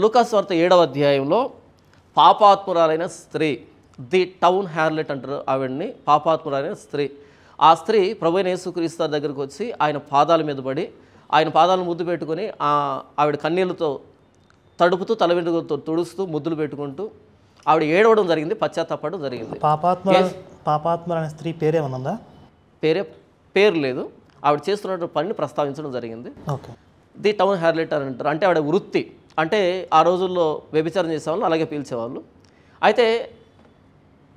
లూకాసు వార్త 7వ అధ్యాయంలో పాపాత్మురాలైన స్త్రీ, ది టౌన్ హ్యార్లెట్ అంటారు ఆవిడ్ని, పాపాత్మురాలైన స్త్రీ. ఆ స్త్రీ ప్రభువైన యేసుక్రీస్తు దగ్గరికి వచ్చి ఆయన పాదాల మీద పడి ఆయన పాదాలను ముద్దు పెట్టుకొని ఆవిడ కన్నీళ్ళతో తడుపుతూ తల వెంట్రుకలతో తుడుస్తూ ముద్దులు పెట్టుకుంటూ ఆవిడ ఏడవడం జరిగింది, పశ్చాత్తాపడడం జరిగింది. పాపాత్మురాలైన స్త్రీ పేరేమన్నా? పేరు లేదు, ఆవిడ చేస్తున్నటువంటి పనిని ప్రస్తావించడం జరిగింది. ఓకే. ది టౌన్ హ్యార్లెట్ అని అంటారు. అంటే ఆవిడ వృత్తి, అంటే ఆ రోజుల్లో వ్యభిచారం చేసేవాళ్ళు, అలాగే పీల్చేవాళ్ళు. అయితే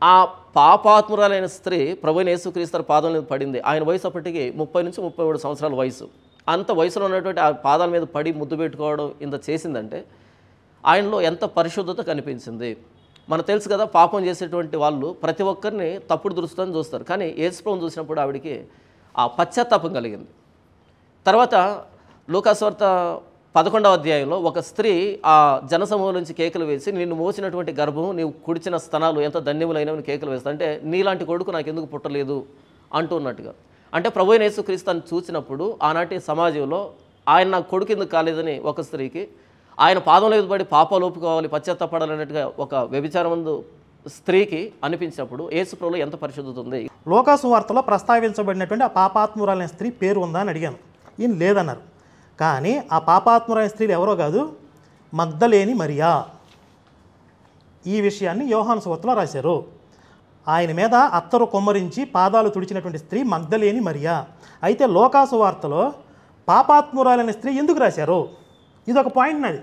ఆ పాపాత్మురాలైన స్త్రీ ప్రభువైన యేసుక్రీస్తు పాదాల మీద పడింది. ఆయన వయసు అప్పటికి 30 నుంచి 33 సంవత్సరాల వయసు. అంత వయసులో ఉన్నటువంటి ఆ పాదాల మీద పడి ముద్దు పెట్టుకోవడం ఇంత చేసిందంటే ఆయనలో ఎంత పరిశుద్ధత కనిపించింది. మనకు తెలుసు కదా, పాపం చేసేటువంటి వాళ్ళు ప్రతి ఒక్కరిని తప్పుడు దృష్టితో చూస్తారు. కానీ యేసుప్రభువుని చూసినప్పుడు ఆవిడికి ఆ పశ్చాత్తాపం కలిగింది. తర్వాత లూకాసు వార్త 11వ అధ్యాయంలో ఒక స్త్రీ ఆ జనసమూహం నుంచి కేకలు వేసి, నిన్ను మోసినటువంటి గర్భం, నీవు కుడిచిన స్తనాలు ఎంత ధన్యములైనవని కేకలు వేస్తా, అంటే నీలాంటి కొడుకు నాకు ఎందుకు పుట్టలేదు అంటున్నట్టుగా. అంటే ప్రభువైన యేసుక్రీస్తుని చూసినప్పుడు ఆనాటి సమాజంలో ఆయన నాకు కొడుకు ఎందుకు కాలేదని ఒక స్త్రీకి, ఆయన పాదంలో పడి పాపాలు ఒప్పుకోవాలి, పశ్చాత్తాపడాలన్నట్టుగా ఒక వ్యభిచారమందు స్త్రీకి అనిపించినప్పుడు యేసుప్రభువులో ఎంత పరిశుద్ధత ఉంది. లూకాసు వార్తలో ప్రస్తావించబడినటువంటి ఆ పాపాత్మురాలైన స్త్రీ పేరు ఉందా అని అడిగాను. ఈయన లేదన్నారు. కానీ ఆ పాపాత్మురాలైన స్త్రీలు ఎవరో కాదు, మగ్దలేని మరియా. ఈ విషయాన్ని యోహాను సువార్తలో రాశారు. ఆయన మీద అత్తరు కొమ్మరించి పాదాలు తుడిచినటువంటి స్త్రీ మగ్దలేని మరియా. అయితే లూకాసు వార్తలో పాపాత్మురాలైన స్త్రీ ఎందుకు రాశారు? ఇది ఒక పాయింట్ నాది.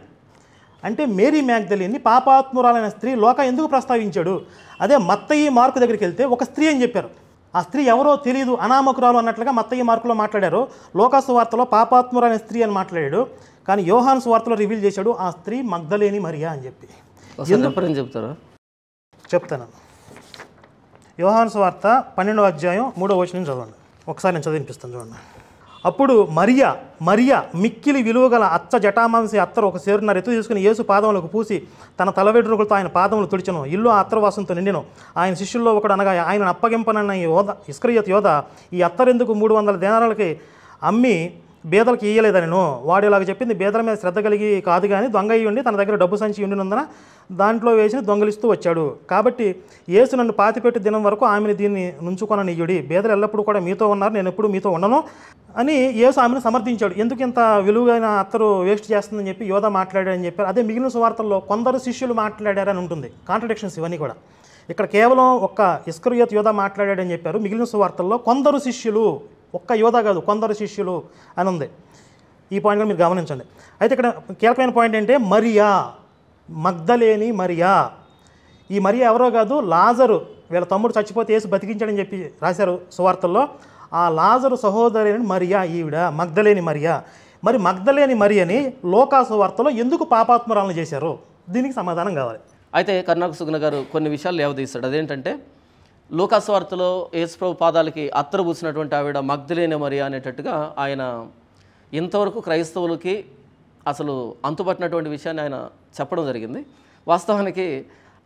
అంటే మేరీ మ్యాగ్దలేని పాపాత్మురాలైన స్త్రీ ఎందుకు ప్రస్తావించాడు? అదే మత్తయి మార్కు దగ్గరికి వెళ్తే ఒక స్త్రీ అని చెప్పారు. ఆ స్త్రీ ఎవరో తెలియదు, అనామకురాలు అన్నట్లుగా మత్తయి మార్కులో మాట్లాడారు. లూకాసు వార్తలో పాపాత్మురాలైన స్త్రీ అని మాట్లాడాడు. కానీ యోహాను సువార్తలో రివీల్ చేశాడు ఆ స్త్రీ మగ్దలేని మరియా అని చెప్పి. చెప్తారా? చెప్తాను. యోహాను సువార్త 12వ అధ్యాయం 3వ వచనం చదవండి. ఒకసారి నేను చదివినిపిస్తాను చూడండి. అప్పుడు మరియా మిక్కిలి విలువగల అచ్చ జటామాంసి అత్తరు ఒక సేరున్నర ఎత్తు తీసుకుని యేసు పాదములకు పూసి తన తల వెంట్రుకలతో ఆయన పాదములు తుడిచెను. ఇల్లు ఆ అత్తరు వాసనతో నిండెను. ఆయన శిష్యుల్లో ఒకడు అనగా ఆయన అప్పగింపనన్న ఇస్కరియోతు యోధ ఈ అత్తరెందుకు 300 దేనారాలకి అమ్మి బేదలకు ఇయ్యలేదనను. వాడు ఇలాగ చెప్పింది బేదల మీద శ్రద్ధ కలిగి కాదు, కానీ దొంగ అయ్యి ఉండి తన దగ్గర డబ్బు సంచి ఉండినందున దాంట్లో వేసి దొంగలిస్తూ వచ్చాడు. కాబట్టి యేసు నన్ను పాతిపెట్టి దినం వరకు ఆమెను దీన్ని నుంచుకొననీయుడి, బేదలు ఎల్లప్పుడూ కూడా మీతో ఉన్నారు, నేను ఎప్పుడు మీతో ఉండను అని యేసు ఆమెను సమర్థించాడు. ఎందుకు ఇంత విలువైన అత్తరు వేస్ట్ చేస్తుందని చెప్పి యోధ మాట్లాడాడని చెప్పారు. అదే మిగిలిన సువార్తల్లో కొందరు శిష్యులు మాట్లాడారని ఉంటుంది. కాంట్రడిక్షన్స్ ఇవన్నీ కూడా. ఇక్కడ కేవలం ఒక్క ఇస్కరియోతు యోధ మాట్లాడాడని చెప్పారు. మిగిలిన సువార్తల్లో కొందరు శిష్యులు, ఒక్క యోధ కాదు కొందరు శిష్యులు అని ఉంది. ఈ పాయింట్ కూడా మీరు గమనించండి. అయితే ఇక్కడ కీలకమైన పాయింట్ ఏంటంటే మరియా, మగ్దలేని మరియా. ఈ మరియా ఎవరో కాదు, లాజరు వీళ్ళ తమ్ముడు చచ్చిపోతే యేసు బతికించాడని చెప్పి రాశారు సువార్తల్లో. ఆ లాజరు సహోదరి మరియా ఈవిడ మగ్దలేని మరియా. మరి మగ్దలేని మరియని లూకాసు వార్తలో ఎందుకు పాపాత్మురాలను చేశారు? దీనికి సమాధానం కావాలి. అయితే కర్ణాక సుగుణ గారు కొన్ని విషయాలు లేవదీస్తాడు. అదేంటంటే లూకాసు వార్తలో యేసుప్రభు పాదాలకి అత్తరు పూసినటువంటి ఆవిడ మగ్దలేని మరియా అనేటట్టుగా ఆయన ఇంతవరకు క్రైస్తవులకి అసలు అంతుపట్టినటువంటి విషయాన్ని ఆయన చెప్పడం జరిగింది. వాస్తవానికి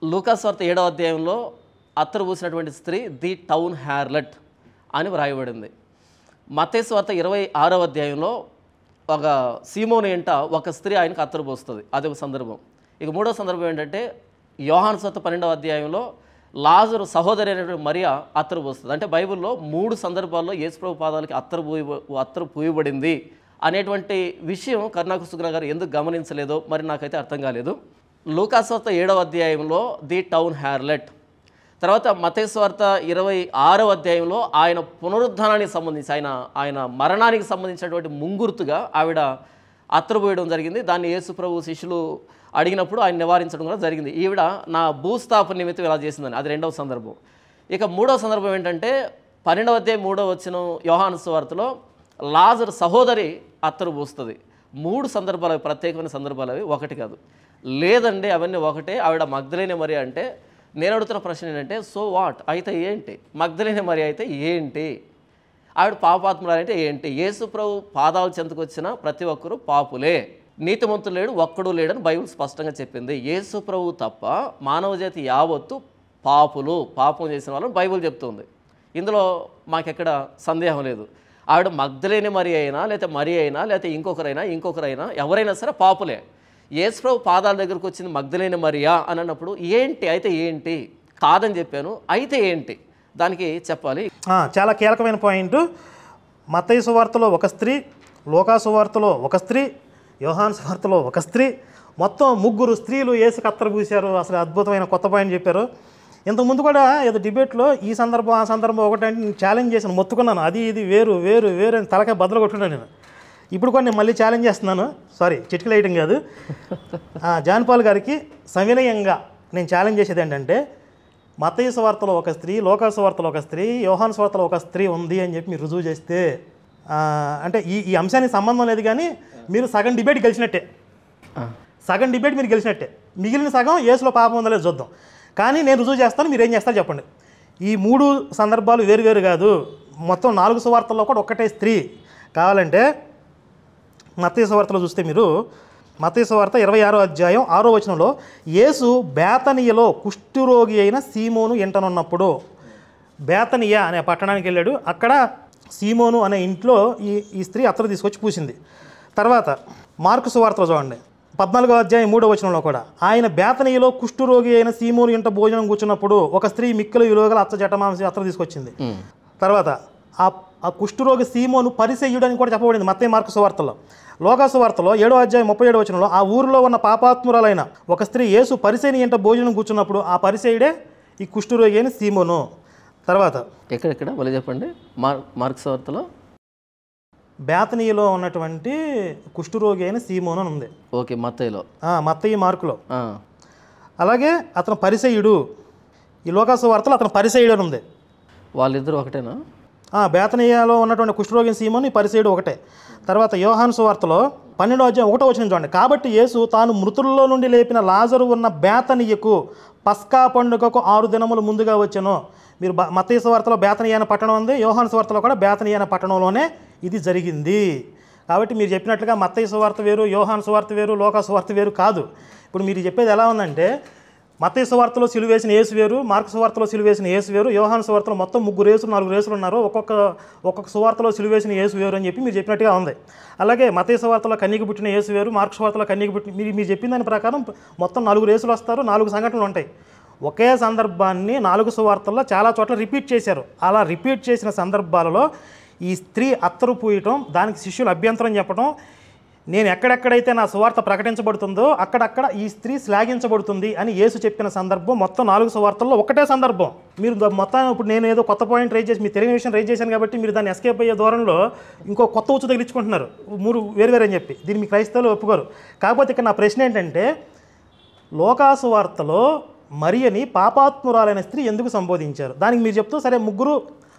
లూకాసు వార్త 7వ అధ్యాయంలో అత్తరు పూసినటువంటి స్త్రీ ది టౌన్ హ్యార్లెట్ అని వ్రాయబడింది. మత్తయి వార్త 26వ అధ్యాయంలో ఒక సీమోను ఎంట ఒక స్త్రీ ఆయనకు అత్తరు పోస్తుంది, అదొక సందర్భం. ఇక మూడో సందర్భం ఏంటంటే యోహాను వార్త 12వ అధ్యాయంలో లాజరు సహోదరి అనేటువంటి మరియా అత్తరు పోస్తుంది. అంటే బైబిల్లో 3 సందర్భాల్లో యేసుప్రభు పాదాలకి అత్తరు పూయబడింది అనేటువంటి విషయం కర్ణాక సుగుణ గారు ఎందుకు గమనించలేదో మరి నాకైతే అర్థం కాలేదు. లూకాసు వార్త 7వ అధ్యాయంలో ది టౌన్ హ్యార్లెట్, తర్వాత మత్తయి వార్త 26వ అధ్యాయంలో ఆయన పునరుద్ధానానికి సంబంధించి ఆయన మరణానికి సంబంధించినటువంటి ముంగుర్తుగా ఆవిడ అత్తరు పోయడం జరిగింది. దాన్ని యేసుప్రభు శిష్యులు అడిగినప్పుడు ఆయన నివారించడం కూడా జరిగింది. ఈవిడ నా భూస్థాపన నిమిత్తం ఇలా చేసిందని, అది 2వ సందర్భం. ఇక 3వ సందర్భం ఏంటంటే 12వ అధ్యాయం 3వ వచనం యోహాను సువార్తలో లాజరు సహోదరి అత్తరు పూస్తుంది. 3 సందర్భాలు, ప్రత్యేకమైన సందర్భాలు అవి, ఒకటి కాదు. లేదండి అవన్నీ ఒకటే. ఆవిడ మగ్దలేని మరియా అంటే నేను అడుగుతున్న ప్రశ్న ఏంటంటే సో వాట్? అయితే ఏంటి? మగ్దలేని మరియా అయితే ఏంటి? ఆవిడ పాపాత్మురాలంటే ఏంటి? యేసుప్రభు పాదాల చెంతకొచ్చిన ప్రతి ఒక్కరూ పాపులే, నీతిమంతులు లేడు ఒక్కడూ లేడని బైబిల్ స్పష్టంగా చెప్పింది. యేసుప్రభు తప్ప మానవ జాతి యావత్తు పాపులు, పాపం చేసిన వాళ్ళని బైబిల్ చెప్తుంది. ఇందులో మాకెక్కడ సందేహం లేదు. ఆవిడ మగ్ధలేని మరి అయినా, లేకపోతే మరి అయినా, లేకపోతే ఇంకొకరైనా ఎవరైనా సరే పాపులే. యేసుప్రభు పాదాల దగ్గరకు వచ్చింది మగ్ధలేని మరియా అని అన్నప్పుడు ఏంటి అయితే ఏంటి? కాదని చెప్పాను, అయితే ఏంటి దానికి చెప్పాలి. చాలా కీలకమైన పాయింట్. మత్తయి సువార్తలో ఒక స్త్రీ, లూకా సువార్తలో ఒక స్త్రీ, యోహాను సువార్తలో ఒక స్త్రీ, మొత్తం 3 స్త్రీలు యేసుకు అత్తరు పూశారు. అసలు అద్భుతమైన కొత్త పాయింట్ చెప్పారు. ఇంతకుముందు కూడా ఏదో డిబేట్లో ఈ సందర్భం ఆ సందర్భం ఒకటంటే నేను ఛాలెంజ్ చేశాను, మొత్తుకున్నాను. అది ఇది వేరు వేరు వేరు అని తలకాయ బద్దలు కొట్టుకున్నాను నేను. ఇప్పుడు కూడా నేను మళ్ళీ ఛాలెంజ్ చేస్తున్నాను. సారీ, చిటికలు వేయడం కాదు. జాన్ పాల్ గారికి సవినయంగా నేను ఛాలెంజ్ చేసేది ఏంటంటే, మత్తయి సువార్తలో ఒక స్త్రీ, లూకా సువార్తలో ఒక స్త్రీ, యోహాను సువార్తలో ఒక స్త్రీ ఉంది అని చెప్పి మీరు రుజువు చేస్తే, అంటే ఈ అంశానికి సంబంధం లేదు, కానీ మీరు సగం డిబేట్ గెలిచినట్టే. సగం డిబేట్ మీరు గెలిచినట్టే. మిగిలిన సగం యేసులో పాపం ఉందో లేదో చూద్దాం. కానీ నేను రుజువు చేస్తాను, మీరు ఏం చేస్తారు చెప్పండి. ఈ 3 సందర్భాలు వేరు కాదు, మొత్తం 4 సువార్తల్లో కూడా ఒక్కటే స్త్రీ. కావాలంటే మత్తయి సువార్తలో చూస్తే మీరు, మత్తయి సువార్త 26వ అధ్యాయం 6వ వచనంలో, యేసు బేతనియలో కుష్ఠరోగి అయిన సీమోను ఇంటనున్నప్పుడు, బేతనియ అనే పట్టణానికి వెళ్ళాడు. అక్కడ సీమోను అనే ఇంట్లో ఈ స్త్రీ అత్తరు తీసుకొచ్చి పూసింది. తర్వాత మార్కు సువార్తలో చూడండి, 14వ అధ్యాయం 3వ వచనంలో కూడా, ఆయన బేతనియలో కుష్ఠరోగి అయిన సీమోను ఇంట భోజనం కూర్చున్నప్పుడు ఒక స్త్రీ మిక్కిలి విలువగల అచ్చ జటమాంసి అత్తరు తీసుకొచ్చింది. తర్వాత ఆ కుష్ఠరోగి సీమోను పరిసయ్యుడు అని కూడా చెప్పబడింది మత్తయి మార్కు సువార్తలో. లూకా సువార్తలో 7వ అధ్యాయం 37వ వచనంలో, ఆ ఊరిలో ఉన్న పాపాత్మురాలైన ఒక స్త్రీ యేసు పరిసయ్యుని ఇంట భోజనం కూర్చున్నప్పుడు ఆ పరిసయ్యుడే ఈ కుష్ఠరోగి అయిన సీమోను. తర్వాత ఎక్కడెక్కడ మళ్ళీ చెప్పండి. మార్కు సువార్తలో బేతనీయలో ఉన్నటువంటి కుష్ఠరోగి అయిన సీమోను అని ఉంది. ఓకే, మత్తయిలో, మత్తయి మార్కులో. అలాగే అతను పరిసయ్యుడు, ఈ లూకా సువార్తలో అతను పరిసయ్యుడు అని ఉంది. వాళ్ళిద్దరూ ఒకటేనా? బేతనీయలో ఉన్నటువంటి కుష్ఠరోగి సీమోను, ఈ పరిసయ్యుడు ఒకటే. తర్వాత యోహాను సువార్తలో 12వ అధ్యాయం 1వ వచనం చూడండి, కాబట్టి యేసు తాను మృతుల్లో నుండి లేపిన లాజరు ఉన్న బేతనీయకు పస్కా పండుగకు 6 దినములు ముందుగా వచ్చెను. మీరు మత్తయి సువార్తలో బేతనీయ అనే పట్టణం ఉంది, యోహాను సువార్తలో కూడా బేతనీయ అనే పట్టణంలోనే ఇది జరిగింది. కాబట్టి మీరు చెప్పినట్లుగా మత్తయి సువార్త వేరు, యోహాను సువార్త వేరు, లూకా సువార్త వేరు కాదు. ఇప్పుడు మీరు చెప్పేది ఎలా ఉందంటే, మత్తయి సువార్తలో సిలువేసిన యేసు వేరు, మార్కు సువార్తలో సిలువేసిన యేసు వేరు, యోహాను సువార్తలో మొత్తం 3 యేసులు 4 యేసులు ఉన్నారు, ఒక్కొక్క సువార్తలో సిలువేసిన యేసు వేరు అని చెప్పి మీరు చెప్పినట్టుగా ఉంది. అలాగే మత్తయి సువార్తలో కన్యకి పుట్టిన యేసు వేరు, మార్కు సువార్తలో కన్యకి పుట్టిన, మీరు చెప్పిన దాని ప్రకారం మొత్తం 4 యేసులు వస్తారు, 4 సంఘటనలు ఉంటాయి. ఒకే సందర్భాన్ని 4 సువార్తల్లో చాలా చోట్ల రిపీట్ చేశారు. అలా రిపీట్ చేసిన సందర్భాలలో ఈ స్త్రీ అత్తరు పూయటం, దానికి శిష్యులు అభ్యంతరం చెప్పడం, నేను ఎక్కడెక్కడైతే నా సువార్త ప్రకటించబడుతుందో అక్కడక్కడ ఈ స్త్రీ శ్లాఘించబడుతుంది అని యేసు చెప్పిన సందర్భం మొత్తం 4 సువార్తల్లో ఒకటే సందర్భం. మీరు మొత్తం ఇప్పుడు నేను ఏదో కొత్త పాయింట్ రైజ్ చేసి, మీ తెలియని విషయం రైజ్ చేశాను కాబట్టి మీరు దాన్ని ఎస్కేప్ అయ్యే దూరంలో ఇంకో కొత్త ఉచ్చు తగిలించుకుంటున్నారు, 3 వేరు అని చెప్పి. దీన్ని మీ క్రైస్తవులు ఒప్పుకోరు. కాకపోతే ఇక్కడ నా ప్రశ్న ఏంటంటే, లూకా సువార్తలో మరియని పాపాత్మురాలైన స్త్రీ ఎందుకు సంబోధించారు? దానికి మీరు చెప్తూ, సరే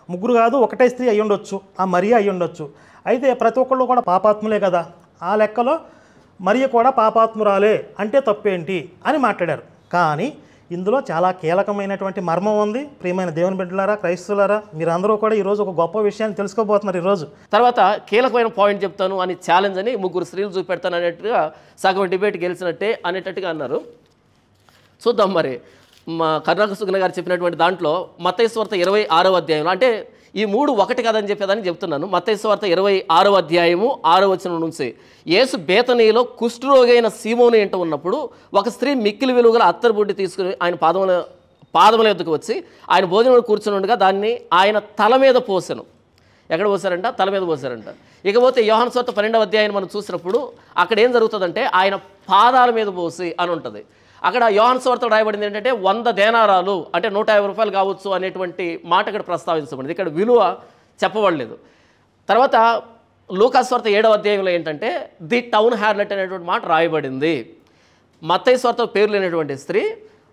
ముగ్గురు కాదు ఒకటే స్త్రీ అయ్యి ఉండొచ్చు, ఆ మరియ అయ్యి ఉండొచ్చు, అయితే ప్రతి ఒక్కళ్ళు కూడా పాపాత్ములే కదా, ఆ లెక్కలో మరియ కూడా పాపాత్మురాలే అంటే తప్పేంటి అని మాట్లాడారు. కానీ ఇందులో చాలా కీలకమైనటువంటి మర్మం ఉంది. ప్రియమైన దేవుని బిడ్డలారా, క్రైస్తవులారా, మీరందరూ కూడా ఈరోజు ఒక గొప్ప విషయాన్ని తెలుసుకోబోతున్నారు ఈరోజు. తర్వాత కీలకమైన పాయింట్ చెప్తాను అని ఛాలెంజ్ అని 3 స్త్రీలు చూపెడతాను అనేట్టుగా సగం డిబేట్ గెలిచినట్టే అనేటట్టుగా అన్నారు. చూద్దాం మరి. మా కరుణాకర్ సుగ్న గారు చెప్పినటువంటి దాంట్లో మత్తయి సువార్త 26వ అధ్యాయంలో, అంటే ఈ 3 ఒకటి కదని చెప్పేదాన్ని చెప్తున్నాను. మత్తయి సువార్త 26వ అధ్యాయము 6వ వచనం నుంచి, యేసు బేతనీలో కుష్ఠరోగి అయిన సీమోను ఇంట ఉన్నప్పుడు ఒక స్త్రీ మిక్కిలి విలువగల అత్తరు బుడ్డి తీసుకుని ఆయన పాదముల ఎద్దుకు వచ్చి ఆయన భోజనంలో కూర్చుని ఉండగా దాన్ని ఆయన తల మీద పోసెను. ఎక్కడ పోసారంట? తల మీద పోసారంట. ఇకపోతే యోహాను సువార్త 12వ అధ్యాయాన్ని మనం చూసినప్పుడు అక్కడ ఏం జరుగుతుందంటే, ఆయన పాదాల మీద పోసి అని ఉంటుంది. అక్కడ యోహాను సువార్తలో రాయబడింది ఏంటంటే 100 దేనారాలు అంటే 150 రూపాయలు కావచ్చు అనేటువంటి మాట ఇక్కడ ప్రస్తావించబడింది. ఇక్కడ విలువ చెప్పబడలేదు. తర్వాత లూకా సువార్త 7వ అధ్యాయంలో ఏంటంటే ది టౌన్ హ్యార్లెట్ అనేటువంటి మాట రాయబడింది. మత్తయి సువార్తలో పేరు లేనటువంటి స్త్రీ,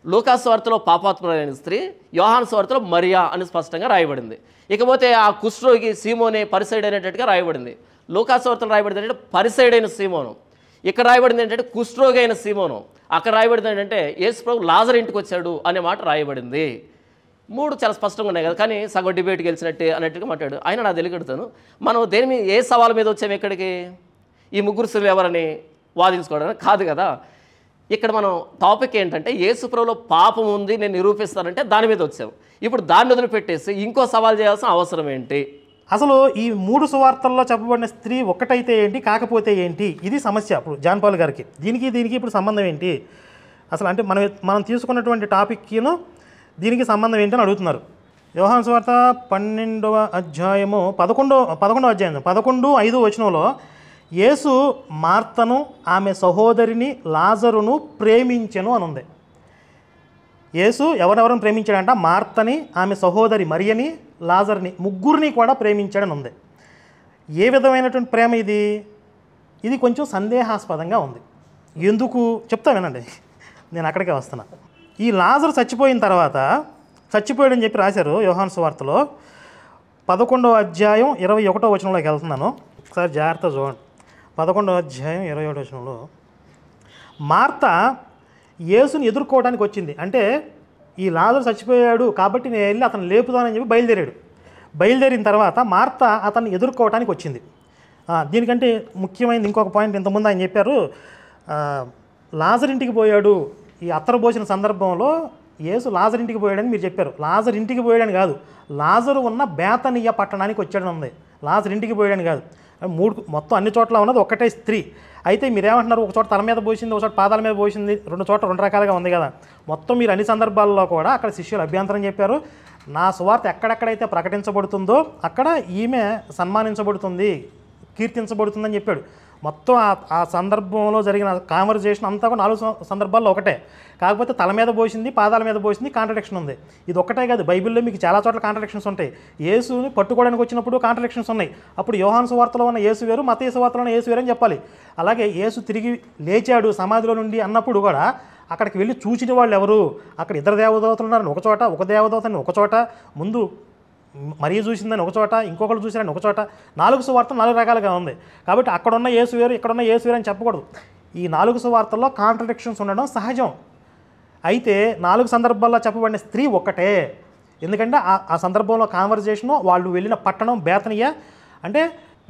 లూకా సువార్తలో పాపాత్ములైన స్త్రీ, యోహాను సువార్తలో మరియా అని స్పష్టంగా రాయబడింది. ఇకపోతే ఆ కుష్ఠరోగి సీమోనే పరిసైడ్ అనేటట్టుగా రాయబడింది. లూకా సువార్తలో రాయబడింది ఏంటంటే పరిసైడ్ అయిన సీమోను, ఇక్కడ రాయబడింది ఏంటంటే కుష్ఠరోగి అయిన సీమోను, అక్కడ రాయబడింది ఏంటంటే యేసు ప్రభు లాజరు ఇంటికి వచ్చాడు అనే మాట రాయబడింది. 3 చాలా స్పష్టంగా ఉన్నాయి కదా, కానీ సగం డిబేట్ గెలిచినట్టే అన్నట్టుగా మాట్లాడు. ఆయన నా తెలియకడతాను, మనం దేని మీద ఏ సవాల్ మీద వచ్చాము? ఎక్కడికి? ఈ 3 స్త్రీలు ఎవరని వాదించుకోవడానికి కాదు కదా. ఇక్కడ మనం టాపిక్ ఏంటంటే యేసుప్రభులో పాపం ఉంది నేను నిరూపిస్తానంటే దాని మీద వచ్చాము. ఇప్పుడు దాన్ని వదిలిపెట్టేసి ఇంకో సవాల్ చేయాల్సిన అవసరం ఏంటి? అసలు ఈ 3 సువార్తల్లో చెప్పబడిన స్త్రీ ఒక్కటైతే ఏంటి, కాకపోతే ఏంటి, ఇది సమస్య ఇప్పుడు జాన్ పాల్ గారికి. దీనికి ఇప్పుడు సంబంధం ఏంటి అసలు, అంటే మనం తీసుకున్నటువంటి టాపిక్ను దీనికి సంబంధం ఏంటి అని అడుగుతున్నారు. యోహాను సువార్త 12వ అధ్యాయము 11వ అధ్యాయం 11:5 వచనంలో యేసు మార్తను ఆమె సహోదరిని లాజరును ప్రేమించెను అని ఉంది. యేసు ఎవరెవరిని ప్రేమించాడంట? మార్తని, ఆమె సహోదరి మరియని, లాజర్ని, ముగ్గురిని కూడా ప్రేమించాడని ఉంది. ఏ విధమైనటువంటి ప్రేమ ఇది? ఇది కొంచెం సందేహాస్పదంగా ఉంది. ఎందుకు చెప్తా వినండి, నేను అక్కడికే వస్తున్నా. ఈ లాజరు చచ్చిపోయిన తర్వాత చచ్చిపోయాడని చెప్పి రాశారు యోహాను సువార్తలో 11వ అధ్యాయం 21వ వచనంలోకి వెళ్తున్నాను. ఒకసారి జాగ్రత్త చూడండి. 11వ అధ్యాయం 21వ వచనంలో మార్త యేసుని ఎదుర్కోవడానికి వచ్చింది. అంటే ఈ లాజరు చచ్చిపోయాడు కాబట్టి నేను వెళ్ళి అతను లేపుదానని చెప్పి బయలుదేరిన తర్వాత మార్త అతన్ని ఎదుర్కోవడానికి వచ్చింది. దీనికంటే ముఖ్యమైనది ఇంకొక పాయింట్ ఇంతకుముందు ఆయన చెప్పారు, లాజర్ ఇంటికి పోయాడు. ఈ అత్తరు పోసిన సందర్భంలో యేసు లాజర్ ఇంటికి పోయాడని మీరు చెప్పారు. లాజర్ ఇంటికి పోయాడని కాదు, లాజరు ఉన్న బేతనీయ పట్టణానికి వచ్చాడని ఉంది. లాజర్ ఇంటికి పోయాడని కాదు. మొత్తం అన్ని చోట్ల ఉన్నది ఒకటే స్త్రీ. అయితే మీరేమంటున్నారు, ఒక చోట తల మీద పోసింది, ఒక చోట పాదాల మీద పోసింది, 2 చోట్ల 2 రకాలుగా ఉంది కదా. మొత్తం మీరు అన్ని సందర్భాల్లో కూడా అక్కడ శిష్యులు అభ్యంతరం చెప్పారు. నా సువార్త ఎక్కడెక్కడైతే ప్రకటించబడుతుందో అక్కడ ఈమె సన్మానించబడుతుంది, కీర్తించబడుతుందని చెప్పాడు. మొత్తం ఆ సందర్భంలో జరిగిన కాన్వర్జేషన్ అంతా కూడా 4 సందర్భాల్లో ఒకటే. కాకపోతే తల మీద పోసింది, పాదాల మీద పోసింది, కాంట్రడిక్షన్ ఉంది. ఇది ఒక్కటే కాదు, బైబిల్లో మీకు చాలా చోట్ల కాంట్రడిక్షన్స్ ఉంటాయి. యేసుని పట్టుకోవడానికి వచ్చినప్పుడు కాంట్రడిక్షన్స్ ఉన్నాయి. అప్పుడు యోహాను సువార్తలో ఉన్న యేసు వేరు, మత్తయి సువార్తలో ఉన్న యేసు వేరు అని చెప్పాలి. అలాగే యేసు తిరిగి లేచాడు సమాధిలో నుండి అన్నప్పుడు కూడా అక్కడికి వెళ్ళి చూసిన వాళ్ళు ఎవరు? అక్కడ 2 దేవదూతలు ఉన్నారని ఒక చోట, ఒక దేవదూతని ఒక చోట, ముందు మరియ చూసిందని ఒక చోట, ఇంకొకరు చూసారని ఒక చోట. 4 సువార్తలు 4 రకాలుగా ఉంది. కాబట్టి అక్కడున్న యేసు వేరు, ఇక్కడున్న యేసు వేరు అని చెప్పకూడదు. ఈ 4 సువార్తల్లో కాంట్రడిక్షన్స్ ఉండడం సహజం. అయితే 4 సందర్భాల్లో చెప్పబడిన స్త్రీ ఒక్కటే. ఎందుకంటే ఆ సందర్భంలో కాన్వర్జేషను, వాళ్ళు వెళ్ళిన పట్టణం బేతనీయ. అంటే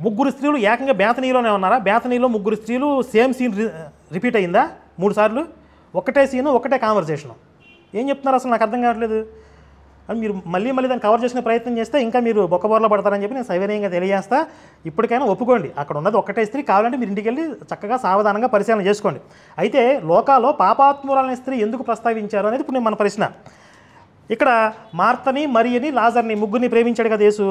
3 స్త్రీలు ఏకంగా బేతనీలోనే ఉన్నారా? బేతనీలో 3 స్త్రీలు సేమ్ సీన్ రిపీట్ అయిందా 3 సార్లు? ఒకటే సీను, ఒకటే కాన్వర్జేషను. ఏం చెప్తున్నారు అసలు నాకు అర్థం కావట్లేదు. అని మీరు మళ్ళీ దాన్ని కవర్ చేసుకునే ప్రయత్నం చేస్తే ఇంకా మీరు బొక్కబోర్లో పడతారని చెప్పి నేను సవినయంగా తెలియజేస్తా. ఇప్పటికైనా ఒప్పుకోండి, అక్కడ ఉన్నది ఒకటే స్త్రీ. కావాలంటే మీరు ఇంటికి వెళ్ళి చక్కగా సావధానంగా పరిశీలన చేసుకోండి. అయితే లోకాలో పాపాత్మురాలనే స్త్రీ ఎందుకు ప్రస్తావించారు అనేది ఇప్పుడు మన ప్రశ్న. ఇక్కడ మార్తని, మరియని, లాజర్ని, ముగ్గురిని ప్రేమించాడు కదా యేసు.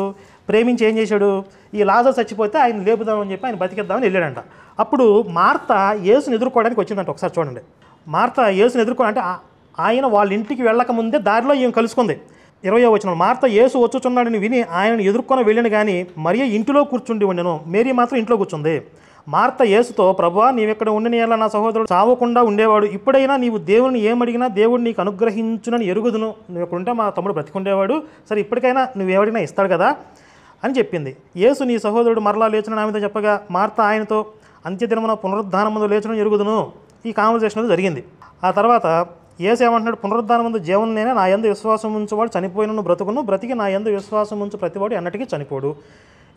ప్రేమించి ఏం చేశాడు? ఈ లాజర్ చచ్చిపోతే ఆయన లేపుదామని చెప్పి ఆయన బతికిద్దామని వెళ్ళాడంట. అప్పుడు మార్త యేసుని ఎదుర్కోవడానికి వచ్చిందంట. ఒకసారి చూడండి. మార్త యేసుని అంటే ఆయన వాళ్ళ ఇంటికి వెళ్ళకముందే దారిలో ఈమె కలుసుకుంది. 20వ వచనం, మార్త యేసు వచ్చుచున్నాడని విని ఆయనను ఎదుర్కొని వెళ్ళిన కానీ మరియ ఇంటిలో కూర్చుండి ఉండెను, మేరీ మాత్రం ఇంట్లో కూర్చుంది. మార్త యేసుతో, ప్రభువా నీవెక్కడ ఉండిన యెడల నా సహోదరుడు చావకుండా ఉండేవాడు. ఇప్పుడైనా నీవు దేవుని ఏమడిగినా దేవుడు నీకు అనుగ్రహించునని ఎరుగుదును. నువ్వు ఎక్కడుంటే మా తమ్ముడు బ్రతికుండేవాడు, సరే ఇప్పటికైనా నువ్వేమడిగినా ఇస్తాడు కదా అని చెప్పింది. యేసు నీ సహోదరుడు మరలా లేచునని ఆమెతో చెప్పగా మార్త ఆయనతో, అంత్యదినమున పునరుద్ధానముందు లేచునని ఎరుగుదును. ఈ కాన్వర్జేషన్ జరిగింది. ఆ తర్వాత యేసు ఏమంటున్నాడు? పునరుద్ధానముందు జీవనం నేనే, నా యందు విశ్వాసం ఉంచువాడు చనిపోయినను బ్రతుకును, బ్రతికి నా యందు విశ్వాసం ఉంచు ప్రతివాడు ఎన్నటికీ చనిపోడు.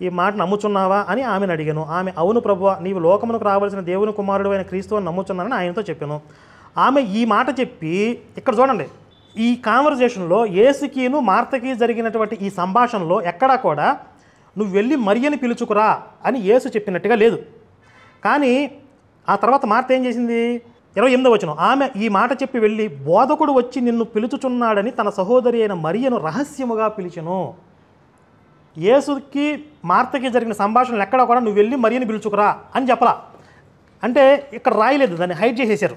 ఈ మాట నమ్ముచున్నావా అని ఆమెను అడిగాను. ఆమె, అవును ప్రభువా, నీవు లోకమునకు రావాల్సిన దేవుని కుమారుడు అయిన క్రీస్తు అని నమ్ముచున్నానని ఆయనతో చెప్పాను. ఆమె ఈ మాట చెప్పి, ఇక్కడ చూడండి, ఈ కాన్వర్జేషన్లో యేసుకిను మార్తకి జరిగినటువంటి ఈ సంభాషణలో ఎక్కడా కూడా నువ్వు వెళ్ళి మరియని పిలుచుకురా అని యేసు చెప్పినట్టుగా లేదు. కానీ ఆ తర్వాత మార్త ఏం చేసింది? 28వ వచనం, ఆమె ఈ మాట చెప్పి వెళ్ళి బోధకుడు వచ్చి నిన్ను పిలుచుచున్నాడని తన సహోదరి అయిన మరియను రహస్యముగా పిలిచెను. యేసుకి మార్తకి జరిగిన సంభాషణలు ఎక్కడ కూడా నువ్వు వెళ్ళి మరియని పిలుచుకురా అని చెప్పలా. అంటే ఇక్కడ రాయలేదు, దాన్ని హైడ్ చేసేసారు.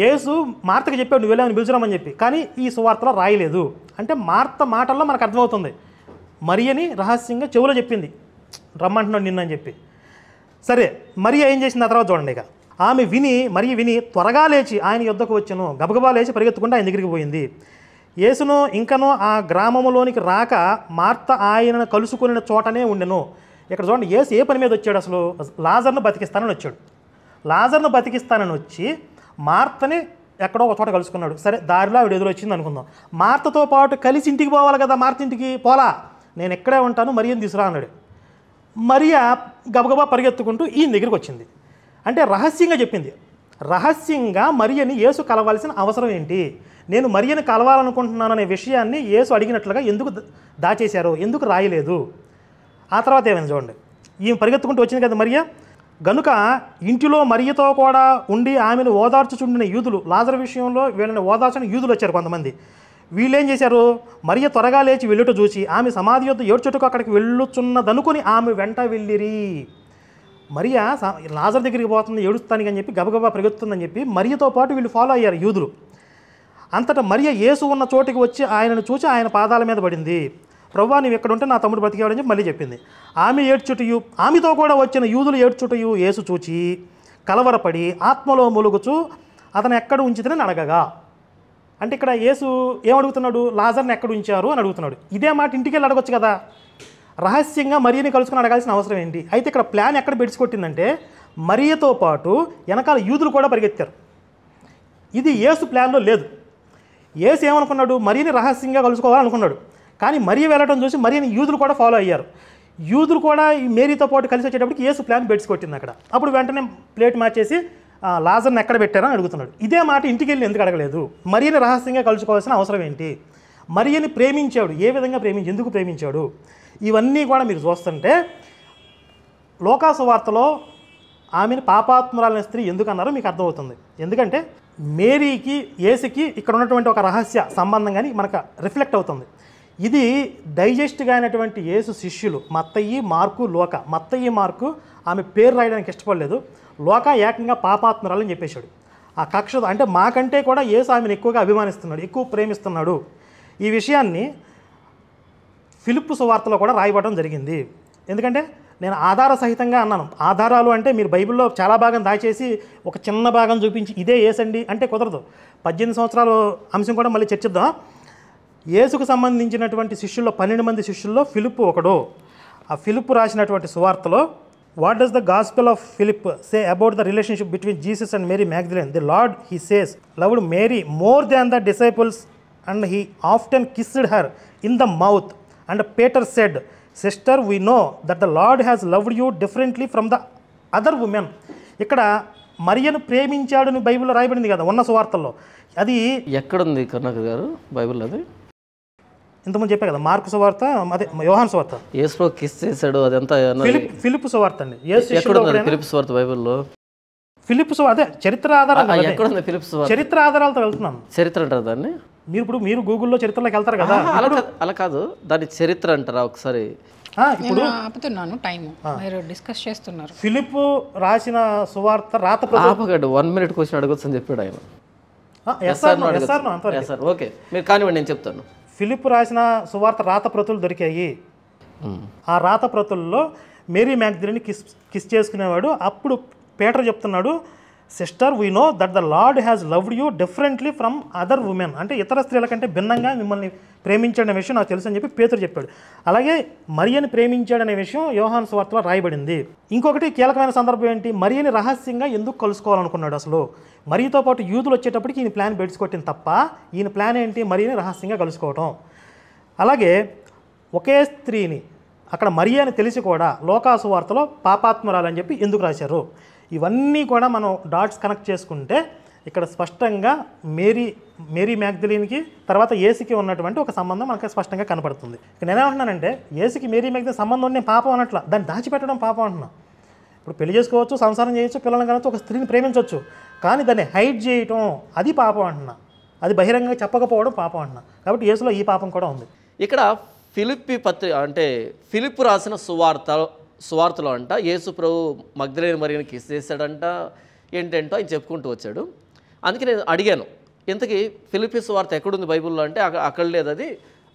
యేసు మార్తకి చెప్పాడు నువ్వు వెళ్ళామని పిలుచురామని చెప్పి, కానీ ఈ సువార్తలో రాయలేదు. అంటే మార్త మాటల్లో మనకు అర్థమవుతుంది మరియని రహస్యంగా చెవులో చెప్పింది, రమ్మంటున్నాడు నిన్ను అని చెప్పి. సరే, మరియ ఏం చేసింది ఆ తర్వాత చూడండి. ఇక ఆమె విని త్వరగా లేచి ఆయన యొద్దకు వచ్చెను. గబగబా లేచి పరిగెత్తుకుంటూ ఆయన దగ్గరికి పోయింది. యేసును ఇంకనూ ఆ గ్రామములోనికి రాక మార్త ఆయనను కలుసుకున్న చోటనే ఉండెను. ఇక్కడ చూడండి, యేసు ఏ పని మీద వచ్చాడు? అసలు లాజర్ను బతికిస్తానని వచ్చాడు. లాజర్ను బతికిస్తానని వచ్చి మార్తని ఎక్కడో ఒక చోట కలుసుకున్నాడు. సరే, దారిలో ఆవిడ ఎదురు వచ్చింది అనుకుందాం. మార్తతో పాటు కలిసి ఇంటికి పోవాలి కదా. మార్త ఇంటికి పోలా, నేను ఎక్కడే ఉంటాను, మరియని తీసుకురా అన్నాడు. మరియ గబగబా పరిగెత్తుకుంటూ ఈయన దగ్గరికి వచ్చింది. అంటే రహస్యంగా చెప్పింది. రహస్యంగా మరియని యేసు కలవాల్సిన అవసరం ఏంటి? నేను మరియని కలవాలనుకుంటున్నాననే విషయాన్ని యేసు అడిగినట్లుగా ఎందుకు దాచేశారు, ఎందుకు రాయలేదు? ఆ తర్వాత ఏమైంది చూడండి. ఈమె పరిగెత్తుకుంటూ వచ్చింది కదా మరియ. గనుక ఇంటిలో మరియతో కూడా ఉండి ఆమెను ఓదార్చుచుండిన యూదులు, లాజరు విషయంలో వీళ్ళని ఓదార్చని యూదులు వచ్చారు కొంతమంది. వీళ్ళేం చేశారు? మరియ త్వరగా లేచి వెళ్ళుట చూసి ఆమె సమాధి యొద్ద ఏడ్చుటకు అక్కడికి వెళ్ళుచున్నదనుకుని ఆమె వెంట వెళ్ళిరి. మరియ లాజర్ దగ్గరికి పోతుంది ఏడుస్తానికి అని చెప్పి గబగబా పరిగెత్తుందని చెప్పి మరియతో పాటు వీళ్ళు ఫాలో అయ్యారు యూదులు. అంతటా మరియ యేసు ఉన్న చోటికి వచ్చి ఆయనను చూసి ఆయన పాదాల మీద పడింది. ప్రభువా, నీవు ఎక్కడ ఉంటే నా తమ్ముడు బ్రతికేవాడని చెప్పి మళ్ళీ చెప్పింది. ఆమె ఏడ్చుటయు ఆమెతో కూడా వచ్చిన యూదులు ఏడ్చుటయు యేసు చూచి కలవరపడి ఆత్మలో ములుగుచు అతను ఎక్కడ ఉంచితేనే అడగగా. అంటే ఇక్కడ యేసు ఏమడుగుతున్నాడు? లాజర్ని ఎక్కడ ఉంచారు అని అడుగుతున్నాడు. ఇదే మాట ఇంటికి వెళ్ళి అడగొచ్చు కదా. రహస్యంగా మరియని కలుసుకుని అడగాల్సిన అవసరం ఏంటి? అయితే ఇక్కడ ప్లాన్ ఎక్కడ బెడిసికొట్టిందంటే మరియతో పాటు వెనకాల యూదులు కూడా పరిగెత్తారు. ఇది యేసు ప్లాన్లో లేదు. యేసు ఏమనుకున్నాడు? మరియని రహస్యంగా కలుసుకోవాలనుకున్నాడు. కానీ మరియ వెళ్ళడం చూసి మరియని యూదులు కూడా ఫాలో అయ్యారు. యూదులు కూడా ఈ మేరీతో పాటు కలిసి వచ్చేటప్పటికి యేసు ప్లాన్ బెడిసికొట్టింది అక్కడ. అప్పుడు వెంటనే ప్లేట్ మార్చేసి లాజర్ని ఎక్కడ పెట్టారని అడుగుతున్నాడు. ఇదే మాట ఇంటికి వెళ్ళి ఎందుకు అడగలేదు? మరియని రహస్యంగా కలుసుకోవాల్సిన అవసరం ఏంటి? మరియని ప్రేమించాడు, ఏ విధంగా ఎందుకు ప్రేమించాడు? ఇవన్నీ కూడా మీరు చూస్తుంటే లోకాసు వార్తలో ఆమెను పాపాత్మురాలైన స్త్రీ ఎందుకు అన్నారో మీకు అర్థమవుతుంది. ఎందుకంటే మేరీకి యేసుకి ఇక్కడ ఉన్నటువంటి ఒక రహస్య సంబంధం కానీ మనకు రిఫ్లెక్ట్ అవుతుంది. ఇది డైజెస్ట్గా అయినటువంటి యేసు శిష్యులు మత్తయి, మార్కు, లోక. మత్తయి, మార్కు ఆమె పేరు రాయడానికి ఇష్టపడలేదు. లోక ఏకంగా పాపాత్మురాలని చెప్పేశాడు. ఆ కక్ష అంటే మాకంటే కూడా యేసు ఆమెను ఎక్కువగా అభిమానిస్తున్నాడు, ఎక్కువ ప్రేమిస్తున్నాడు. ఈ విషయాన్ని ఫిలిప్పు సువార్తలో కూడా రాయబడడం జరిగింది. ఎందుకంటే నేను ఆధార సహితంగా అన్నాను. ఆధారాలు అంటే మీరు బైబిల్లో చాలా భాగం దాచేసి ఒక చిన్న భాగం చూపించి ఇదే యేసండి అంటే కుదరదు. 18 సంవత్సరాల అంశం కూడా మళ్ళీ చర్చిద్దాం. యేసుకు సంబంధించినటువంటి శిష్యుల్లో 12 మంది శిష్యుల్లో ఫిలిప్పు ఒకడు. ఆ ఫిలిప్పు రాసినటువంటి సువార్తలో what does the gospel of Philip say about the relationship between Jesus and Mary Magdalene? The Lord he says loved Mary more than the disciples and he often kissed her in the mouth. And Peter said, "Sister, we know that the Lord has loved you differently from the other women." ఇక్కడ మరియను ప్రేమించాడని బైబిల్లో రాయబడింది కదా ఉన్న సువార్తల్లో. అది ఎక్కడుంది కర్ణాకర్ గారు బైబిల్లో? అది ఇంతకుముందు చెప్పా కదా, మార్కు సువార్త, అదే యోహాను సువార్త. యేసు కిస్ చేశాడు అదంతా ఫిలిప్పు సువార్త అండి. ఎక్కడుంది ఫిలిప్పు సువార్త బైబిల్లో? ఫిలిప్పు సువార్త అదే చరిత్ర ఆధారాలు. ఎక్కడుంది ఫిలిప్పు సువార్త? చరిత్ర ఆధారాలతో వెళ్తున్నాను. చరిత్ర అంటారు దాన్ని. మీరు గూగుల్లో చరిత్రలోకి వెళ్తారు కదా. అలా కాదు, దాన్ని చరిత్ర అంటారా? ఒకసారి ఇప్పుడు ఆపుతున్నాను, టైం మీరు డిస్కస్ చేస్తున్నారు. ఫిలిప్పు రాసిన సువార్త రాత ఆపగండి, 1 minute క్వశ్చన్ అడగొచ్చు అని చెప్పాడు ఆయన. ఓకే, మీరు కానివ్వండి, నేను చెప్తాను. ఫిలిప్పు రాసిన సువార్త రాత ప్రతులు దొరికాయి. ఆ రాత ప్రతుల్లో మేరీ మ్యాగ్దలేన్ని కిస్ చేసుకునేవాడు. అప్పుడు పీటర్ చెప్తున్నాడు, sister, we know that the lord has loved you differently from other women. అంటే ఇతర స్త్రీల కంటే భిన్నంగా మిమ్మల్ని ప్రేమించాడనే విషయం నాకు తెలుసు అని చెప్పి పేతురు చెప్పాడు. అలాగే మరియని ప్రేమించాడనే విషయం యోహాను సువార్తలో రాయబడింది. ఇంకొకటి కీలకమైన సందర్భం ఏంటి? మరియని రహస్యంగా ఎందుకు కలుసుకోవాలనుకున్నాడు? అసలు మరియతో పాటు యూదులు వచ్చేటప్పటికి ఈయన ప్లాన్ బెడిసికొట్టింది తప్ప ఈయన ప్లాన్ ఏంటి? మరియని రహస్యంగా కలుసుకోవటం. అలాగే ఒకే స్త్రీని అక్కడ మరియ అని తెలిసి కూడా లోకాసు వార్తలో పాపాత్మురాలని చెప్పి ఎందుకు రాశారు? ఇవన్నీ కూడా మనం డాట్స్ కనెక్ట్ చేసుకుంటే ఇక్కడ స్పష్టంగా మేరీ మ్యాగ్దలీన్కి తర్వాత యేసుకి ఉన్నటువంటి ఒక సంబంధం మనకు స్పష్టంగా కనపడుతుంది. ఇక్కడ నేనేమంటున్నానంటే యేసుకి మేరీ మ్యాగ్దలీన్ సంబంధం ఉండే పాపం అనట్లా, దాన్ని దాచిపెట్టడం పాపం అంటున్నా. ఇప్పుడు పెళ్లి చేసుకోవచ్చు, సంసారం చేయొచ్చు, పిల్లలను కనొచ్చు, ఒక స్త్రీని ప్రేమించవచ్చు, కానీ దాన్ని హైడ్ చేయటం అది పాపం అంటున్నా. అది బహిరంగంగా చెప్పకపోవడం పాపం అంటున్నా. కాబట్టి యేసులో ఈ పాపం కూడా ఉంది. ఇక్కడ ఫిలిప్పు రాసిన సువార్తలో అంట యేసు ప్రభు మగ్దలేని మరియని కిస్ చేశాడంట, ఏంటంటో ఆయన చెప్పుకుంటూ వచ్చాడు. అందుకే నేను అడిగాను, ఇంతకీ ఫిలిప్పీ సువార్త ఎక్కడుంది బైబిల్లో అంటే అక్కడ లేదు అది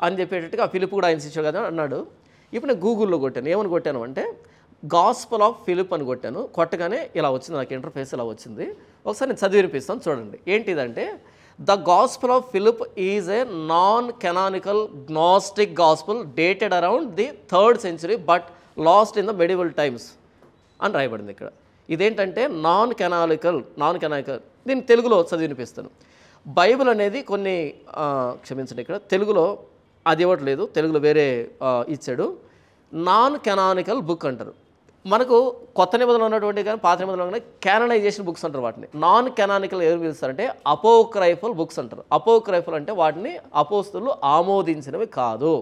అని చెప్పేటట్టుగా ఫిలిప్ కూడా ఆయన శిష్యుడు కదా అన్నాడు. ఇప్పుడు నేను గూగుల్లో కొట్టాను. ఏమని కొట్టాను అంటే గాస్పల్ ఆఫ్ ఫిలిప్ అని కొట్టాను. కొట్టగానే ఇలా వచ్చింది, నాకు ఇంటర్ఫేస్ ఇలా వచ్చింది. ఒకసారి నేను చదివి వినిపిస్తాను, చూడండి. ఏంటిదంటే the gospel of Philip is a non canonical gnostic gospel dated around the 3rd century but lost in the medieval times అని రాయబడింది ఇక్కడ. ఇదేంటంటే నాన్ కెనానికల్. దీన్ని తెలుగులో చదివి వినిపిస్తాను. బైబిల్ అనేది కొన్ని క్షమించండి, ఇక్కడ తెలుగులో అది ఇవ్వట్లేదు, తెలుగులో వేరే ఇచ్చాడు. నాన్ కెనానికల్ బుక్ అంటారు. మనకు కొత్త నిబంధనలు ఉన్నటువంటి కానీ పాత నిబంధనలు కానీ క్యాననైజేషన్ బుక్స్ అంటారు వాటిని. నాన్ కెనానికల్ ఎవరు పిలుస్తారంటే అపోక్రైఫల్ బుక్స్ అంటారు. అపోక్రైఫల్ అంటే వాటిని అపోస్తులు ఆమోదించినవి కాదు.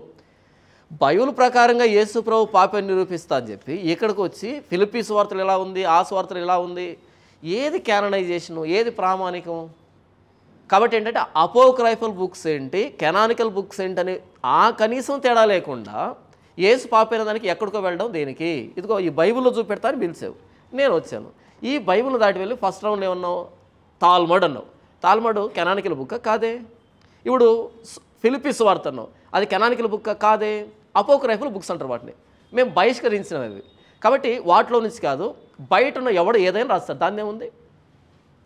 బైబిల్ ప్రకారంగా యేసు ప్రభు పాపాన్ని నిరూపిస్తా అని చెప్పి ఇక్కడికి వచ్చి ఫిలిప్పీ సువార్తలు ఎలా ఉంది, ఆ సువార్తలు ఎలా ఉంది, ఏది క్యాననైజేషను, ఏది ప్రామాణికం? కాబట్టి ఏంటంటే అపోక్రైఫల్ బుక్స్ ఏంటి, కెనానికల్ బుక్స్ ఏంటని ఆ కనీసం తేడా లేకుండా యేసు పాపైన దానికి ఎక్కడికో వెళ్ళడం దేనికి? ఇదిగో ఈ బైబిల్లో చూపెడతా అని పిలిచావు, నేను వచ్చాను. ఈ బైబిల్ దాటి వెళ్ళి ఫస్ట్ రౌండ్లో ఏమన్నావు? తాల్మడ్ అన్నావు. తాల్మడ్ కెనానికల్ బుక్క కాదే. ఇప్పుడు ఫిలిప్పీ సువార్త అన్నావు, అది కెనానికల్ బుక్క కాదే. అపోక్రైఫల్ బుక్స్ అంటారు వాటిని. మేము బహిష్కరించినవి అవి. కాబట్టి వాటిలో నుంచి కాదు, బయట ఉన్న ఎవడు ఏదైనా రాస్తారు, దాన్ని ఏముంది?